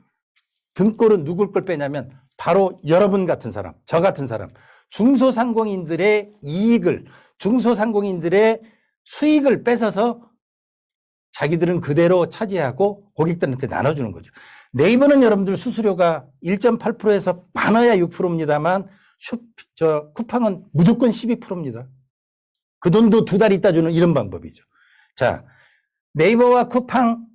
등골은 누굴 걸 빼냐면 바로 여러분 같은 사람, 저 같은 사람, 중소상공인들의 이익을, 중소상공인들의 수익을 뺏어서 자기들은 그대로 차지하고 고객들한테 나눠주는 거죠. 네이버는 여러분들 수수료가 1.8%에서 많아야 6%입니다만 쿠팡은 무조건 12%입니다. 그 돈도 2달 있다 주는 이런 방법이죠. 자, 네이버와 쿠팡,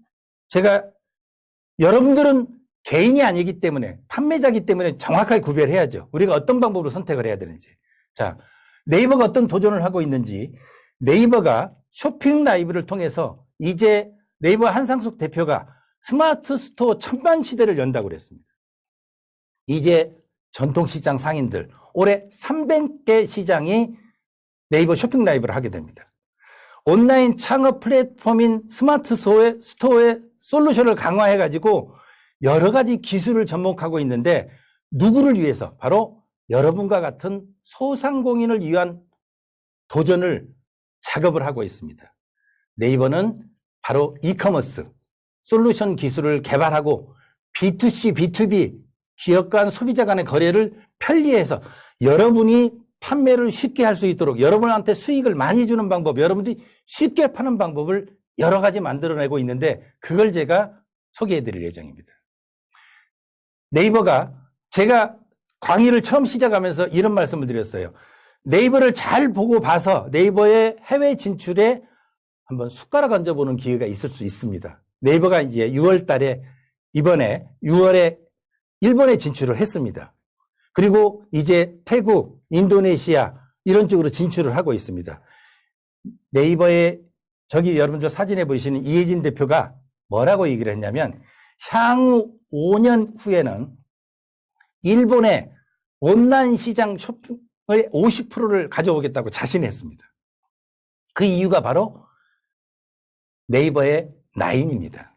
여러분들은 개인이 아니기 때문에, 판매자기 때문에 정확하게 구별해야죠. 우리가 어떤 방법으로 선택을 해야 되는지. 자, 네이버가 어떤 도전을 하고 있는지, 네이버가 쇼핑 라이브를 통해서 이제 네이버 한상숙 대표가 스마트 스토어 천만 시대를 연다고 그랬습니다. 이제 전통시장 상인들, 올해 300개 시장이 네이버 쇼핑 라이브를 하게 됩니다. 온라인 창업 플랫폼인 스마트 스토어의 솔루션을 강화해가지고 여러 가지 기술을 접목하고 있는데 누구를 위해서? 바로 여러분과 같은 소상공인을 위한 도전을 작업을 하고 있습니다. 네이버는 바로 이커머스 솔루션 기술을 개발하고 B2C, B2B 기업 간 소비자 간의 거래를 편리해서 여러분이 판매를 쉽게 할 수 있도록 여러분한테 수익을 많이 주는 방법, 여러분들이 쉽게 파는 방법을 여러 가지 만들어내고 있는데 그걸 제가 소개해 드릴 예정입니다. 네이버가 제가 강의를 처음 시작하면서 이런 말씀을 드렸어요. 네이버를 잘 보고 봐서 네이버의 해외 진출에 한번 숟가락 얹어보는 기회가 있을 수 있습니다. 네이버가 이제 6월 달에 이번에 6월에 일본에 진출을 했습니다. 그리고 이제 태국, 인도네시아 이런 쪽으로 진출을 하고 있습니다. 네이버의 저기 여러분들 사진에 보이시는 이혜진 대표가 뭐라고 얘기를 했냐면 향후 5년 후에는 일본의 온라인 시장 쇼핑의 50%를 가져오겠다고 자신했습니다. 그 이유가 바로 네이버의 라인입니다.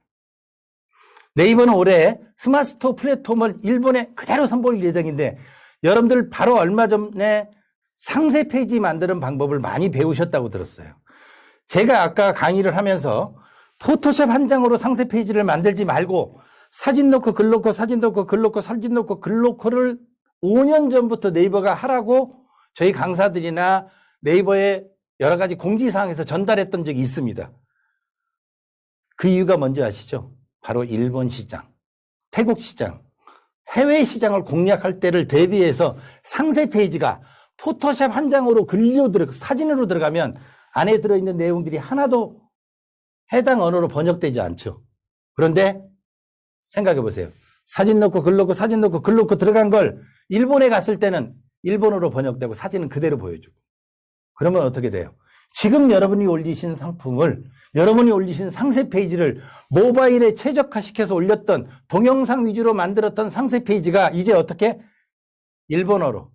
네이버는 올해 스마트 스토어 플랫폼을 일본에 그대로 선보일 예정인데 여러분들 바로 얼마 전에 상세 페이지 만드는 방법을 많이 배우셨다고 들었어요. 제가 아까 강의를 하면서 포토샵 한 장으로 상세 페이지를 만들지 말고 사진 넣고 글 넣고 사진 넣고 글 넣고 사진 넣고 글 넣고를 5년 전부터 네이버가 하라고 저희 강사들이나 네이버의 여러 가지 공지사항에서 전달했던 적이 있습니다. 그 이유가 뭔지 아시죠? 바로 일본 시장, 태국 시장, 해외 시장을 공략할 때를 대비해서 상세 페이지가 포토샵 한 장으로 사진으로 들어가면 안에 들어있는 내용들이 하나도 해당 언어로 번역되지 않죠. 그런데 생각해 보세요. 사진 넣고 글 넣고 사진 넣고 글 넣고 들어간 걸 일본에 갔을 때는 일본어로 번역되고 사진은 그대로 보여주고. 그러면 어떻게 돼요? 지금 여러분이 올리신 상품을, 여러분이 올리신 상세 페이지를 모바일에 최적화시켜서 올렸던 동영상 위주로 만들었던 상세 페이지가 이제 어떻게? 일본어로,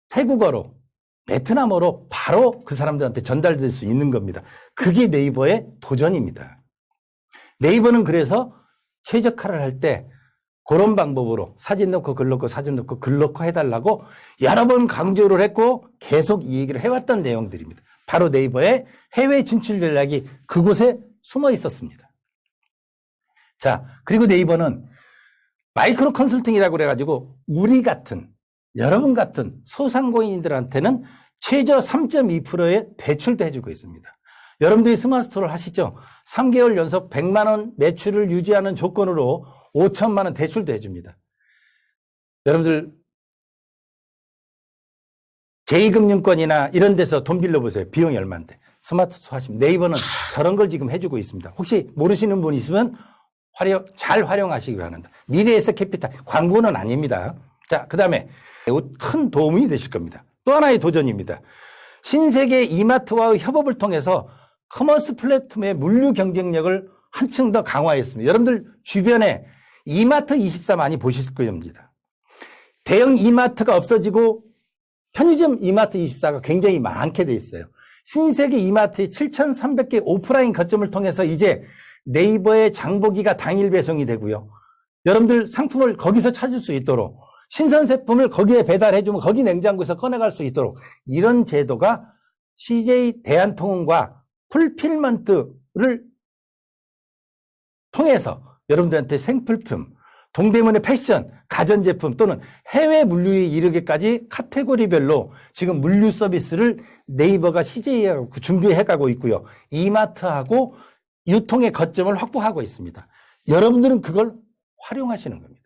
태국어로, 베트남어로 바로 그 사람들한테 전달될 수 있는 겁니다. 그게 네이버의 도전입니다. 네이버는 그래서 최적화를 할 때 그런 방법으로 사진 넣고 글 넣고 사진 넣고 글 넣고 해달라고 여러 번 강조를 했고 계속 이 얘기를 해왔던 내용들입니다. 바로 네이버의 해외 진출 전략이 그곳에 숨어 있었습니다. 자, 그리고 네이버는 마이크로 컨설팅이라고 그래가지고 우리 같은, 여러분 같은 소상공인들한테는 최저 3.2%의 대출도 해주고 있습니다. 여러분들이 스마트스토어를 하시죠? 3개월 연속 100만 원 매출을 유지하는 조건으로 5천만 원 대출도 해줍니다. 여러분들 제2금융권이나 이런 데서 돈 빌려보세요. 비용이 얼마인데. 스마트스토어 하시면 네이버는 저런 걸 지금 해주고 있습니다. 혹시 모르시는 분 있으면 잘 활용하시기 바랍니다. 미래에셋 캐피탈 광고는 아닙니다. 자, 그 다음에 큰 도움이 되실 겁니다. 또 하나의 도전입니다. 신세계 이마트와의 협업을 통해서 커머스 플랫폼의 물류 경쟁력을 한층 더 강화했습니다. 여러분들 주변에 이마트24 많이 보실 겁니다. 대형 이마트가 없어지고 편의점 이마트24가 굉장히 많게 돼 있어요. 신세계 이마트의 7,300개 오프라인 거점을 통해서 이제 네이버의 장보기가 당일 배송이 되고요. 여러분들 상품을 거기서 찾을 수 있도록 신선제품을 거기에 배달해주면 거기 냉장고에서 꺼내갈 수 있도록 이런 제도가 CJ 대한통운과 풀필먼트를 통해서 여러분들한테 생필품, 동대문의 패션, 가전제품 또는 해외 물류에 이르기까지 카테고리별로 지금 물류 서비스를 네이버가 CJ하고 준비해가고 있고요. 이마트하고 유통의 거점을 확보하고 있습니다. 여러분들은 그걸 활용하시는 겁니다.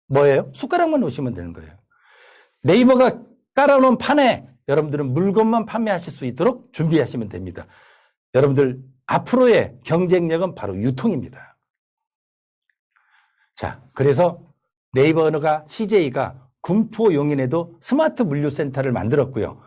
뭐예요? 숟가락만 놓으시면 되는 거예요. 네이버가 깔아놓은 판에 여러분들은 물건만 판매하실 수 있도록 준비하시면 됩니다. 여러분들 앞으로의 경쟁력은 바로 유통입니다. 자, 그래서 네이버가 CJ가 군포 용인에도 스마트 물류센터를 만들었고요.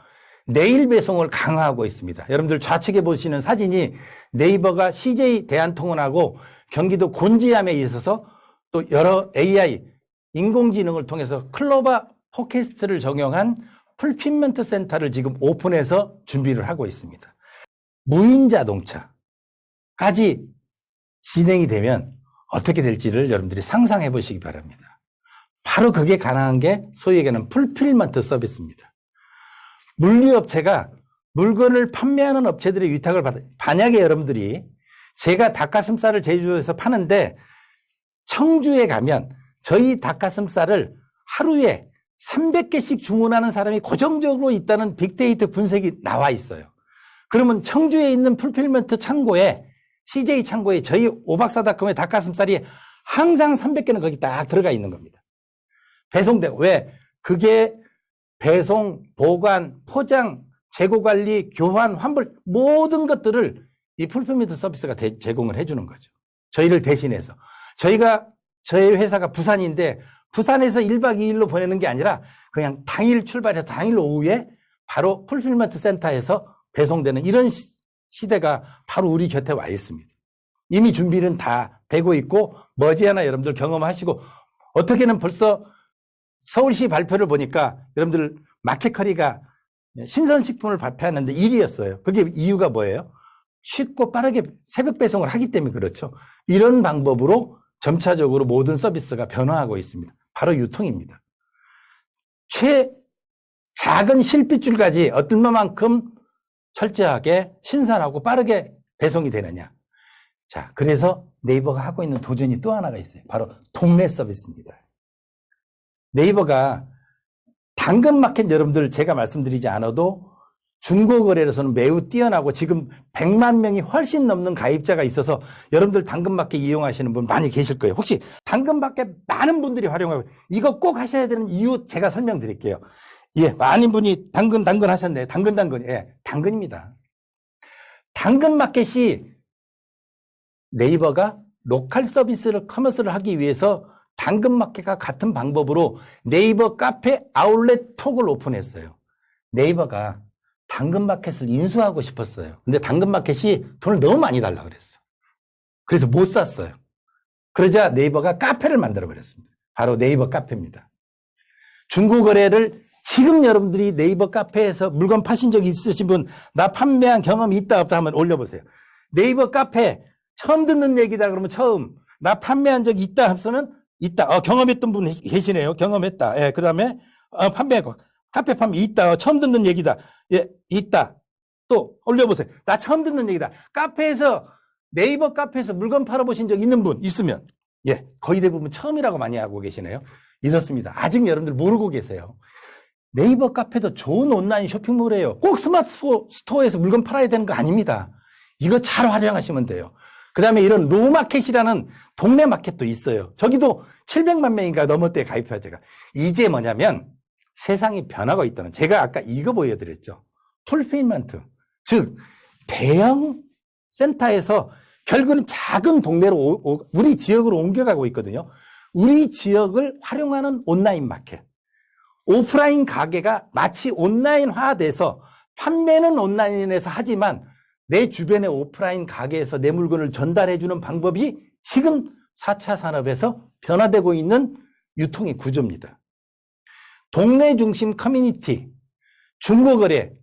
내일 배송을 강화하고 있습니다. 여러분들 좌측에 보시는 사진이 네이버가 CJ 대한통운하고 경기도 곤지암에 있어서 또 여러 AI 인공지능을 통해서 클로바 포캐스트를 적용한 풀필먼트 센터를 지금 오픈해서 준비를 하고 있습니다. 무인 자동차까지 진행이 되면 어떻게 될지를 여러분들이 상상해 보시기 바랍니다. 바로 그게 가능한 게 소위 얘기하는 풀필먼트 서비스입니다. 물류업체가 물건을 판매하는 업체들의 위탁을 만약에 여러분들이 제가 닭가슴살을 제주도에서 파는데 청주에 가면 저희 닭가슴살을 하루에 300개씩 주문하는 사람이 고정적으로 있다는 빅데이터 분석이 나와 있어요. 그러면 청주에 있는 풀필먼트 창고에 CJ 창고에 저희 오박사닷컴의 닭가슴살이 항상 300개는 거기 딱 들어가 있는 겁니다. 배송되고 왜? 그게 배송, 보관, 포장, 재고관리, 교환, 환불 모든 것들을 이 풀필먼트 서비스가 제공을 해주는 거죠. 저희를 대신해서. 저희 회사가 부산인데 부산에서 1박 2일로 보내는 게 아니라 그냥 당일 출발해서 당일 오후에 바로 풀필먼트 센터에서 배송되는 이런 시대가 바로 우리 곁에 와 있습니다. 이미 준비는 다 되고 있고 머지않아 여러분들 경험하시고 어떻게는 벌써 서울시 발표를 보니까 여러분들 마켓커리가 신선식품을 발표하는데 1위였어요. 그게 이유가 뭐예요? 쉽고 빠르게 새벽 배송을 하기 때문에 그렇죠. 이런 방법으로 점차적으로 모든 서비스가 변화하고 있습니다. 바로 유통입니다. 작은 실핏줄까지 얼마만큼 철저하게 신선하고 빠르게 배송이 되느냐. 자, 그래서 네이버가 하고 있는 도전이 또 하나가 있어요. 바로 동네 서비스입니다. 네이버가 당근마켓 여러분들 제가 말씀드리지 않아도 중고거래로서는 매우 뛰어나고 지금 100만 명이 훨씬 넘는 가입자가 있어서 여러분들 당근마켓 이용하시는 분 많이 계실 거예요. 혹시 당근마켓 많은 분들이 활용하고 이거 꼭 하셔야 되는 이유 제가 설명드릴게요. 예, 많은 분이 당근 하셨네요. 당근. 예, 당근입니다. 당근마켓이 네이버가 로컬 서비스를 커머스를 하기 위해서 당근마켓과 같은 방법으로 네이버 카페 아울렛 톡을 오픈했어요. 네이버가 당근마켓을 인수하고 싶었어요. 근데 당근마켓이 돈을 너무 많이 달라고 그랬어. 그래서 못 샀어요. 그러자 네이버가 카페를 만들어버렸습니다. 바로 네이버 카페입니다. 중고거래를 지금 여러분들이 네이버 카페에서 물건 파신 적이 있으신 분, 나 판매한 경험이 있다 없다 하면 올려보세요. 네이버 카페 처음 듣는 얘기다 그러면 처음, 나 판매한 적이 있다 하면서는 있다. 경험했던 분 계시네요. 경험했다. 예, 그 다음에 판매하고 카페 판매 있다. 처음 듣는 얘기다. 예, 있다. 또 올려보세요. 나 처음 듣는 얘기다. 네이버 카페에서 물건 팔아보신 적 있는 분 있으면, 예, 거의 대부분 처음이라고 많이 하고 계시네요. 이렇습니다. 아직 여러분들 모르고 계세요. 네이버 카페도 좋은 온라인 쇼핑몰이에요. 꼭 스마트 스토어에서 물건 팔아야 되는 거 아닙니다. 이거 잘 활용하시면 돼요. 그 다음에 이런 로마켓이라는 동네 마켓도 있어요. 저기도 700만 명인가 넘었대, 가입자가. 이제 뭐냐면 세상이 변하고 있다는, 제가 아까 이거 보여드렸죠. 풀필먼트. 즉, 대형 센터에서 결국은 작은 동네로, 우리 지역으로 옮겨가고 있거든요. 우리 지역을 활용하는 온라인 마켓. 오프라인 가게가 마치 온라인화돼서 판매는 온라인에서 하지만 내 주변의 오프라인 가게에서 내 물건을 전달해주는 방법이 지금 4차 산업에서 변화되고 있는 유통의 구조입니다. 동네 중심 커뮤니티, 중고거래,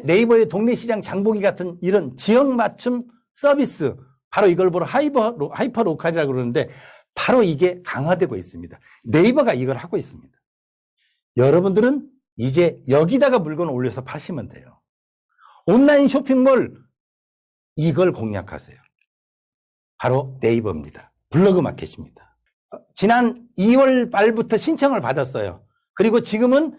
네이버의 동네 시장 장보기 같은 이런 지역 맞춤 서비스, 바로 이걸 보러 하이퍼 로컬이라고 그러는데 바로 이게 강화되고 있습니다. 네이버가 이걸 하고 있습니다. 여러분들은 이제 여기다가 물건을 올려서 파시면 돼요. 온라인 쇼핑몰, 이걸 공략하세요. 바로 네이버입니다. 블로그 마켓입니다. 지난 2월 말부터 신청을 받았어요. 그리고 지금은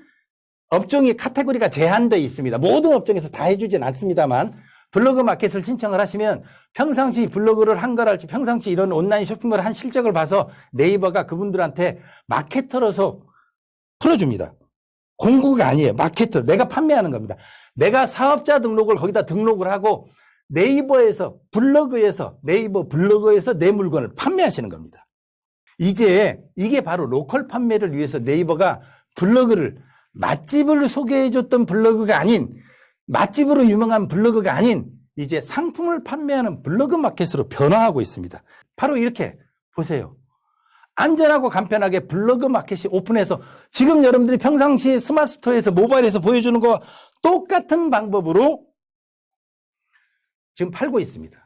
업종의 카테고리가 제한되어 있습니다. 모든 업종에서 다 해주진 않습니다만 블로그 마켓을 신청을 하시면 평상시 블로그를 한 거랄지 평상시 이런 온라인 쇼핑몰을 한 실적을 봐서 네이버가 그분들한테 마케터로서 풀어줍니다. 공구가 아니에요. 마케터. 내가 판매하는 겁니다. 내가 사업자 등록을 거기다 등록을 하고 네이버 블로그에서 내 물건을 판매하시는 겁니다. 이제 이게 바로 로컬 판매를 위해서 네이버가 블로그를 맛집을 소개해줬던 블로그가 아닌, 맛집으로 유명한 블로그가 아닌 이제 상품을 판매하는 블로그 마켓으로 변화하고 있습니다. 바로 이렇게 보세요. 안전하고 간편하게 블로그 마켓이 오픈해서 지금 여러분들이 평상시에 스마트 스토어에서 모바일에서 보여주는 거와 똑같은 방법으로 지금 팔고 있습니다.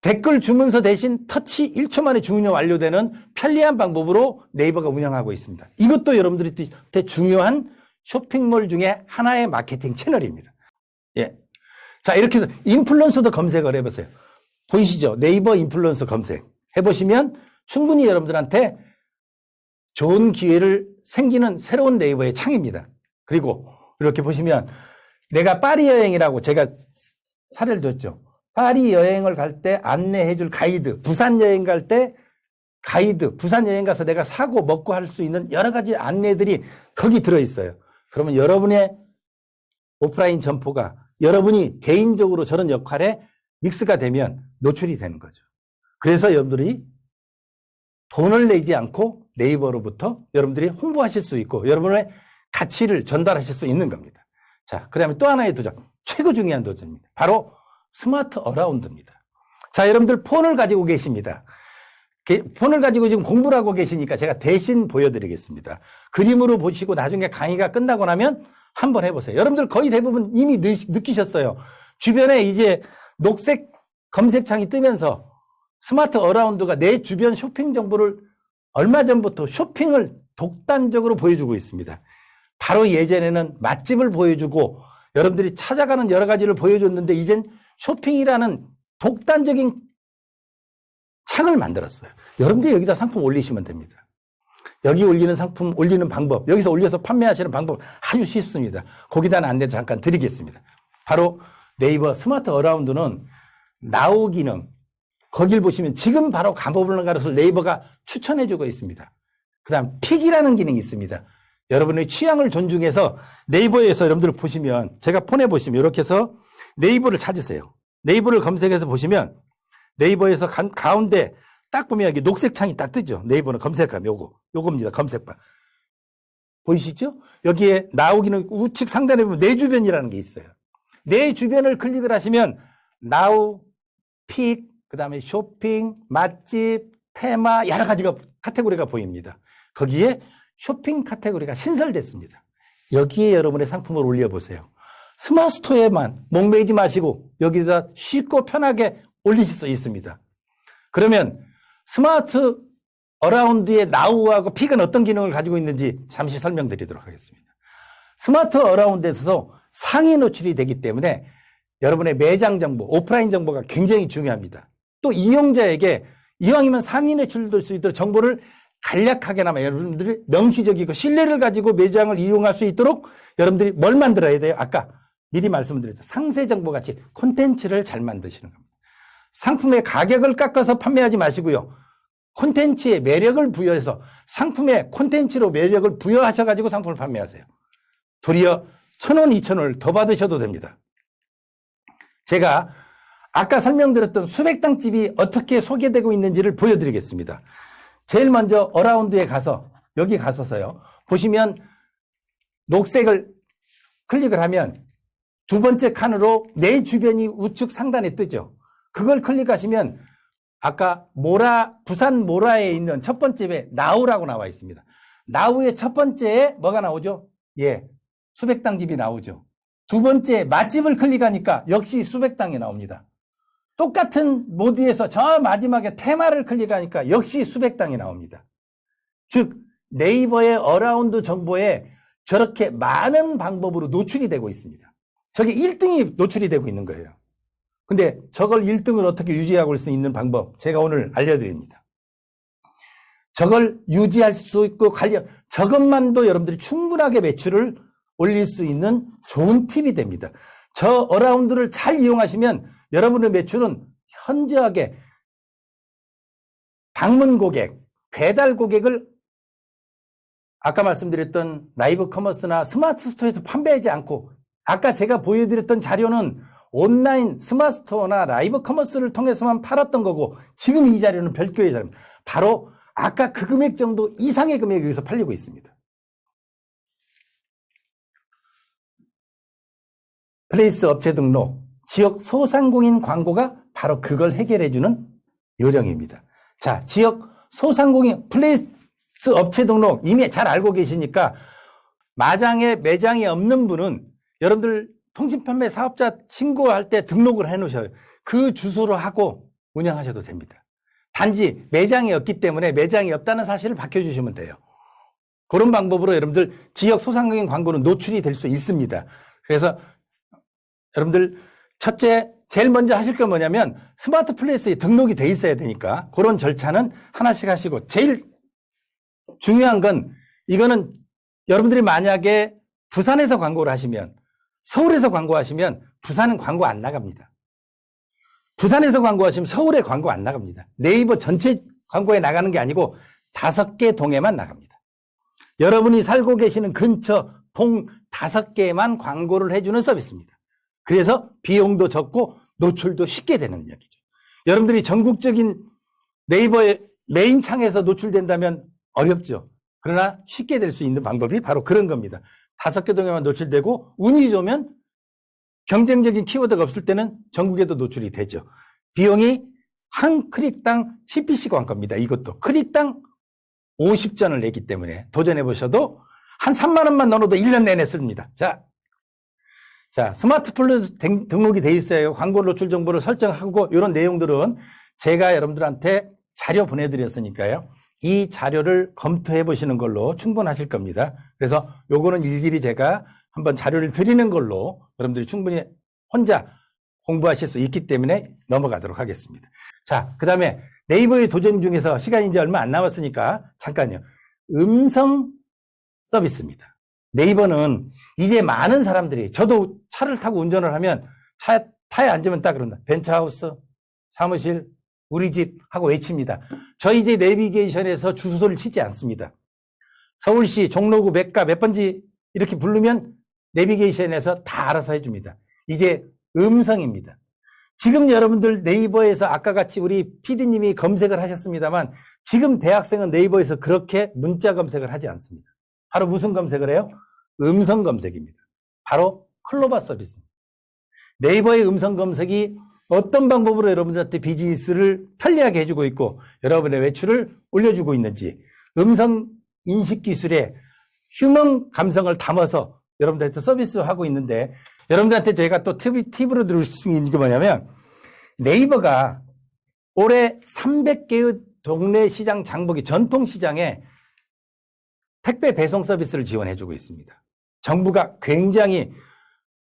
댓글 주문서 대신 터치 1초 만에 주문이 완료되는 편리한 방법으로 네이버가 운영하고 있습니다. 이것도 여러분들이 되게 중요한 쇼핑몰 중에 하나의 마케팅 채널입니다. 예. 자, 이렇게 해서 인플루언서도 검색을 해보세요. 보이시죠? 네이버 인플루언서 검색 해보시면 충분히 여러분들한테 좋은 기회를 생기는 새로운 네이버의 창입니다. 그리고 이렇게 보시면 내가 파리 여행이라고 제가 사례를 줬죠. 파리 여행을 갈 때 안내해줄 가이드, 부산 여행 갈 때 가이드, 부산 여행 가서 내가 사고 먹고 할 수 있는 여러 가지 안내들이 거기 들어있어요. 그러면 여러분의 오프라인 점포가 여러분이 개인적으로 저런 역할에 믹스가 되면 노출이 되는 거죠. 그래서 여러분들이 돈을 내지 않고 네이버로부터 여러분들이 홍보하실 수 있고 여러분의 가치를 전달하실 수 있는 겁니다. 자, 그 다음에 또 하나의 도전, 최고 중요한 도전입니다. 바로 스마트 어라운드입니다. 자, 여러분들 폰을 가지고 계십니다. 폰을 가지고 지금 공부를 하고 계시니까 제가 대신 보여드리겠습니다. 그림으로 보시고 나중에 강의가 끝나고 나면 한번 해보세요. 여러분들 거의 대부분 이미 느끼셨어요. 주변에 이제 녹색 검색창이 뜨면서 스마트 어라운드가 내 주변 쇼핑 정보를 얼마 전부터 쇼핑을 독단적으로 보여주고 있습니다. 바로 예전에는 맛집을 보여주고 여러분들이 찾아가는 여러 가지를 보여줬는데 이젠 쇼핑이라는 독단적인 창을 만들었어요. 여러분들이 여기다 상품 올리시면 됩니다. 여기 올리는 상품 올리는 방법, 여기서 올려서 판매하시는 방법 아주 쉽습니다. 거기다 안내 잠깐 드리겠습니다. 바로 네이버 스마트 어라운드는 나우 기능, 거길 보시면 지금 바로 가보는 것을 네이버가 추천해주고 있습니다. 그 다음 픽이라는 기능이 있습니다. 여러분의 취향을 존중해서 네이버에서 여러분들 보시면 제가 폰에 보시면 이렇게 해서 네이버를 찾으세요. 네이버를 검색해서 보시면 네이버에서 가운데 딱 보면 여기 녹색 창이 딱 뜨죠. 네이버는 검색하면 요겁니다. 검색바. 보이시죠? 여기에 나오기는 우측 상단에 보면 내 주변이라는 게 있어요. 내 주변을 클릭을 하시면 나우, 픽, 그 다음에 쇼핑, 맛집, 테마 여러 가지가 카테고리가 보입니다. 거기에 쇼핑 카테고리가 신설됐습니다. 여기에 여러분의 상품을 올려보세요. 스마트 스토어에만 목매이지 마시고 여기다 쉽고 편하게 올리실 수 있습니다. 그러면 스마트 어라운드의 나우하고 픽은 어떤 기능을 가지고 있는지 잠시 설명드리도록 하겠습니다. 스마트 어라운드에서 상위 노출이 되기 때문에 여러분의 매장 정보, 오프라인 정보가 굉장히 중요합니다. 또 이용자에게 이왕이면 상위 노출될 수 있도록 정보를 간략하게나마 여러분들이 명시적이고 신뢰를 가지고 매장을 이용할 수 있도록 여러분들이 뭘 만들어야 돼요? 아까 미리 말씀드렸죠. 상세 정보 같이 콘텐츠를 잘 만드시는 겁니다. 상품의 가격을 깎아서 판매하지 마시고요. 콘텐츠에 매력을 부여해서 상품에 콘텐츠로 매력을 부여하셔가지고 상품을 판매하세요. 도리어 1,000원, 2,000원을 더 받으셔도 됩니다. 제가 아까 설명드렸던 수백당집이 어떻게 소개되고 있는지를 보여드리겠습니다. 제일 먼저 어라운드에 가서 여기 가서서요. 보시면 녹색을 클릭을 하면 두 번째 칸으로 내 주변이 우측 상단에 뜨죠. 그걸 클릭하시면 아까 부산 모라에 있는 첫 번째 나우라고 나와 있습니다. 나우의 첫 번째에 뭐가 나오죠? 예, 수백당집이 나오죠. 두 번째 맛집을 클릭하니까 역시 수백당이 나옵니다. 똑같은 모드에서 저 마지막에 테마를 클릭하니까 역시 수백당이 나옵니다. 즉 네이버의 어라운드 정보에 저렇게 많은 방법으로 노출이 되고 있습니다. 저게 1등이 노출이 되고 있는 거예요. 근데 저걸 1등을 어떻게 유지하고 수 있는 방법 제가 오늘 알려드립니다. 저걸 유지할 수 있고 저것만도 여러분들이 충분하게 매출을 올릴 수 있는 좋은 팁이 됩니다. 저 어라운드를 잘 이용하시면 여러분의 매출은 현저하게 방문 고객, 배달 고객을 아까 말씀드렸던 라이브 커머스나 스마트 스토어에서 판매하지 않고 아까 제가 보여드렸던 자료는 온라인 스마트 스토어나 라이브 커머스를 통해서만 팔았던 거고 지금 이 자료는 별도의 자료입니다. 바로 아까 그 금액 정도 이상의 금액에 의해서 팔리고 있습니다. 플레이스 업체 등록, 지역 소상공인 광고가 바로 그걸 해결해주는 요령입니다. 자, 지역 소상공인 플레이스 업체 등록 이미 잘 알고 계시니까 마장에 매장이 없는 분은 여러분들 통신판매 사업자 신고할 때 등록을 해 놓으셔요. 그 주소로 하고 운영하셔도 됩니다. 단지 매장이 없기 때문에 매장이 없다는 사실을 밝혀주시면 돼요. 그런 방법으로 여러분들 지역 소상공인 광고는 노출이 될 수 있습니다. 그래서 여러분들 첫째 제일 먼저 하실 건 뭐냐면 스마트 플레이스에 등록이 돼 있어야 되니까 그런 절차는 하나씩 하시고 제일 중요한 건 이거는 여러분들이 만약에 부산에서 광고를 하시면 서울에서 광고하시면 부산은 광고 안 나갑니다. 부산에서 광고하시면 서울에 광고 안 나갑니다. 네이버 전체 광고에 나가는 게 아니고 5개 동에만 나갑니다. 여러분이 살고 계시는 근처 동 5개만 광고를 해주는 서비스입니다. 그래서 비용도 적고 노출도 쉽게 되는 얘기죠. 여러분들이 전국적인 네이버의 메인 창에서 노출된다면 어렵죠. 그러나 쉽게 될 수 있는 방법이 바로 그런 겁니다. 5개 동에만 노출되고 운이 좋으면 경쟁적인 키워드가 없을 때는 전국에도 노출이 되죠. 비용이 한 클릭당 10pc 광고입니다. 이것도 클릭당 50전을 내기 때문에 도전해 보셔도 한 3만 원만 넣어도 1년 내내 씁니다. 자, 스마트폰으로 등록이 돼 있어요. 광고 노출 정보를 설정하고 이런 내용들은 제가 여러분들한테 자료 보내드렸으니까요. 이 자료를 검토해 보시는 걸로 충분하실 겁니다. 그래서 요거는 일일이 제가 한번 자료를 드리는 걸로 여러분들이 충분히 혼자 공부하실 수 있기 때문에 넘어가도록 하겠습니다. 자, 그 다음에 네이버의 도전 중에서 시간이 이제 얼마 안 남았으니까 잠깐요. 음성 서비스입니다. 네이버는 이제 많은 사람들이 저도 차를 타고 운전을 하면 차에 앉으면 딱 그런다. 벤처하우스, 사무실, 우리 집 하고 외칩니다. 저희 이제 내비게이션에서 주소를 치지 않습니다. 서울시 종로구 몇가 몇 번지 이렇게 부르면 내비게이션에서 다 알아서 해줍니다. 이제 음성입니다. 지금 여러분들 네이버에서 아까 같이 우리 PD님이 검색을 하셨습니다만 지금 대학생은 네이버에서 그렇게 문자 검색을 하지 않습니다. 바로 무슨 검색을 해요? 음성 검색입니다. 바로 클로바 서비스입니다. 네이버의 음성 검색이 어떤 방법으로 여러분들한테 비즈니스를 편리하게 해주고 있고 여러분의 매출을 올려주고 있는지 음성 인식 기술에 휴먼 감성을 담아서 여러분들한테 서비스하고 있는데 여러분들한테 제가 또 팁으로 드릴 수 있는 게 뭐냐면 네이버가 올해 300개의 동네 시장 장보기 전통 시장에 택배 배송 서비스를 지원해주고 있습니다. 정부가 굉장히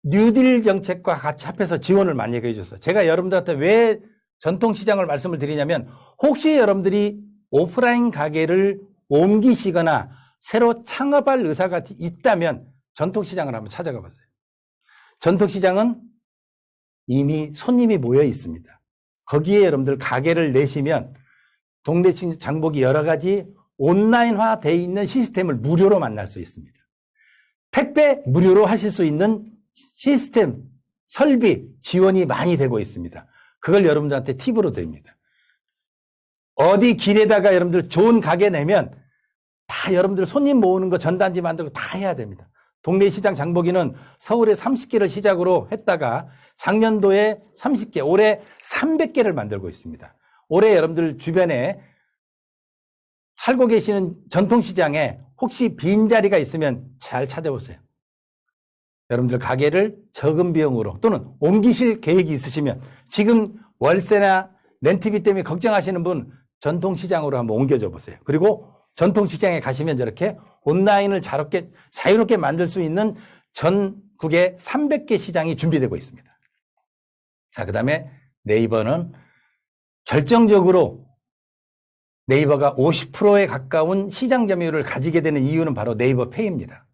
뉴딜 정책과 같이 합해서 지원을 많이 해주셨어요. 제가 여러분들한테 왜 전통시장을 말씀을 드리냐면 혹시 여러분들이 오프라인 가게를 옮기시거나 새로 창업할 의사가 있다면 전통시장을 한번 찾아가 보세요. 전통시장은 이미 손님이 모여 있습니다. 거기에 여러분들 가게를 내시면 동네 장보기 여러 가지 온라인화 되어 있는 시스템을 무료로 만날 수 있습니다. 택배 무료로 하실 수 있는 시스템, 설비, 지원이 많이 되고 있습니다. 그걸 여러분들한테 팁으로 드립니다. 어디 길에다가 여러분들 좋은 가게 내면 다 여러분들 손님 모으는 거 전단지 만들고 다 해야 됩니다. 동네 시장 장보기는 서울에 30개를 시작으로 했다가 작년도에 30개, 올해 300개를 만들고 있습니다. 올해 여러분들 주변에 살고 계시는 전통시장에 혹시 빈자리가 있으면 잘 찾아보세요. 여러분들 가게를 적은 비용으로 또는 옮기실 계획이 있으시면 지금 월세나 렌트비 때문에 걱정하시는 분 전통시장으로 한번 옮겨줘 보세요. 그리고 전통시장에 가시면 저렇게 온라인을 자유롭게 만들 수 있는 전국에 300개 시장이 준비되고 있습니다. 자, 그 다음에 네이버는 결정적으로 네이버가 50%에 가까운 시장 점유율을 가지게 되는 이유는 바로 네이버 페이입니다.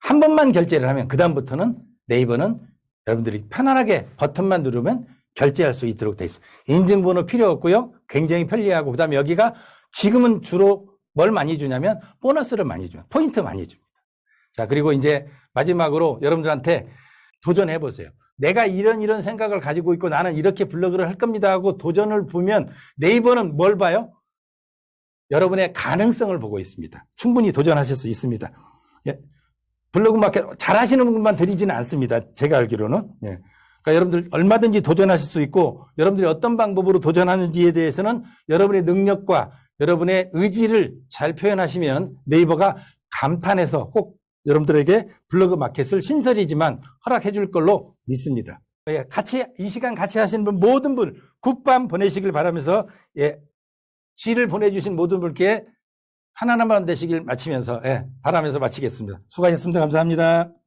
한 번만 결제를 하면 그다음부터는 네이버는 여러분들이 편안하게 버튼만 누르면 결제할 수 있도록 되어 있습니다. 인증번호 필요 없고요. 굉장히 편리하고 그다음에 여기가 지금은 주로 뭘 많이 주냐면 보너스를 많이 줘요. 포인트 많이 줍니다. 자, 그리고 이제 마지막으로 여러분들한테 도전해 보세요. 내가 이런 생각을 가지고 있고 나는 이렇게 블로그를 할 겁니다 하고 도전을 보면 네이버는 뭘 봐요? 여러분의 가능성을 보고 있습니다. 충분히 도전하실 수 있습니다. 예. 블로그 마켓 잘하시는 분만 드리지는 않습니다. 제가 알기로는. 예. 그러니까 여러분들 얼마든지 도전하실 수 있고 여러분들이 어떤 방법으로 도전하는지에 대해서는 여러분의 능력과 여러분의 의지를 잘 표현하시면 네이버가 감탄해서 꼭 여러분들에게 블로그 마켓을 신설이지만 허락해 줄 걸로 믿습니다. 예, 이 시간 같이 하시는 분 모든 분 굿밤 보내시길 바라면서 지를 보내주신 모든 분께 하나만 되시길 바라면서 마치겠습니다. 수고하셨습니다. 감사합니다.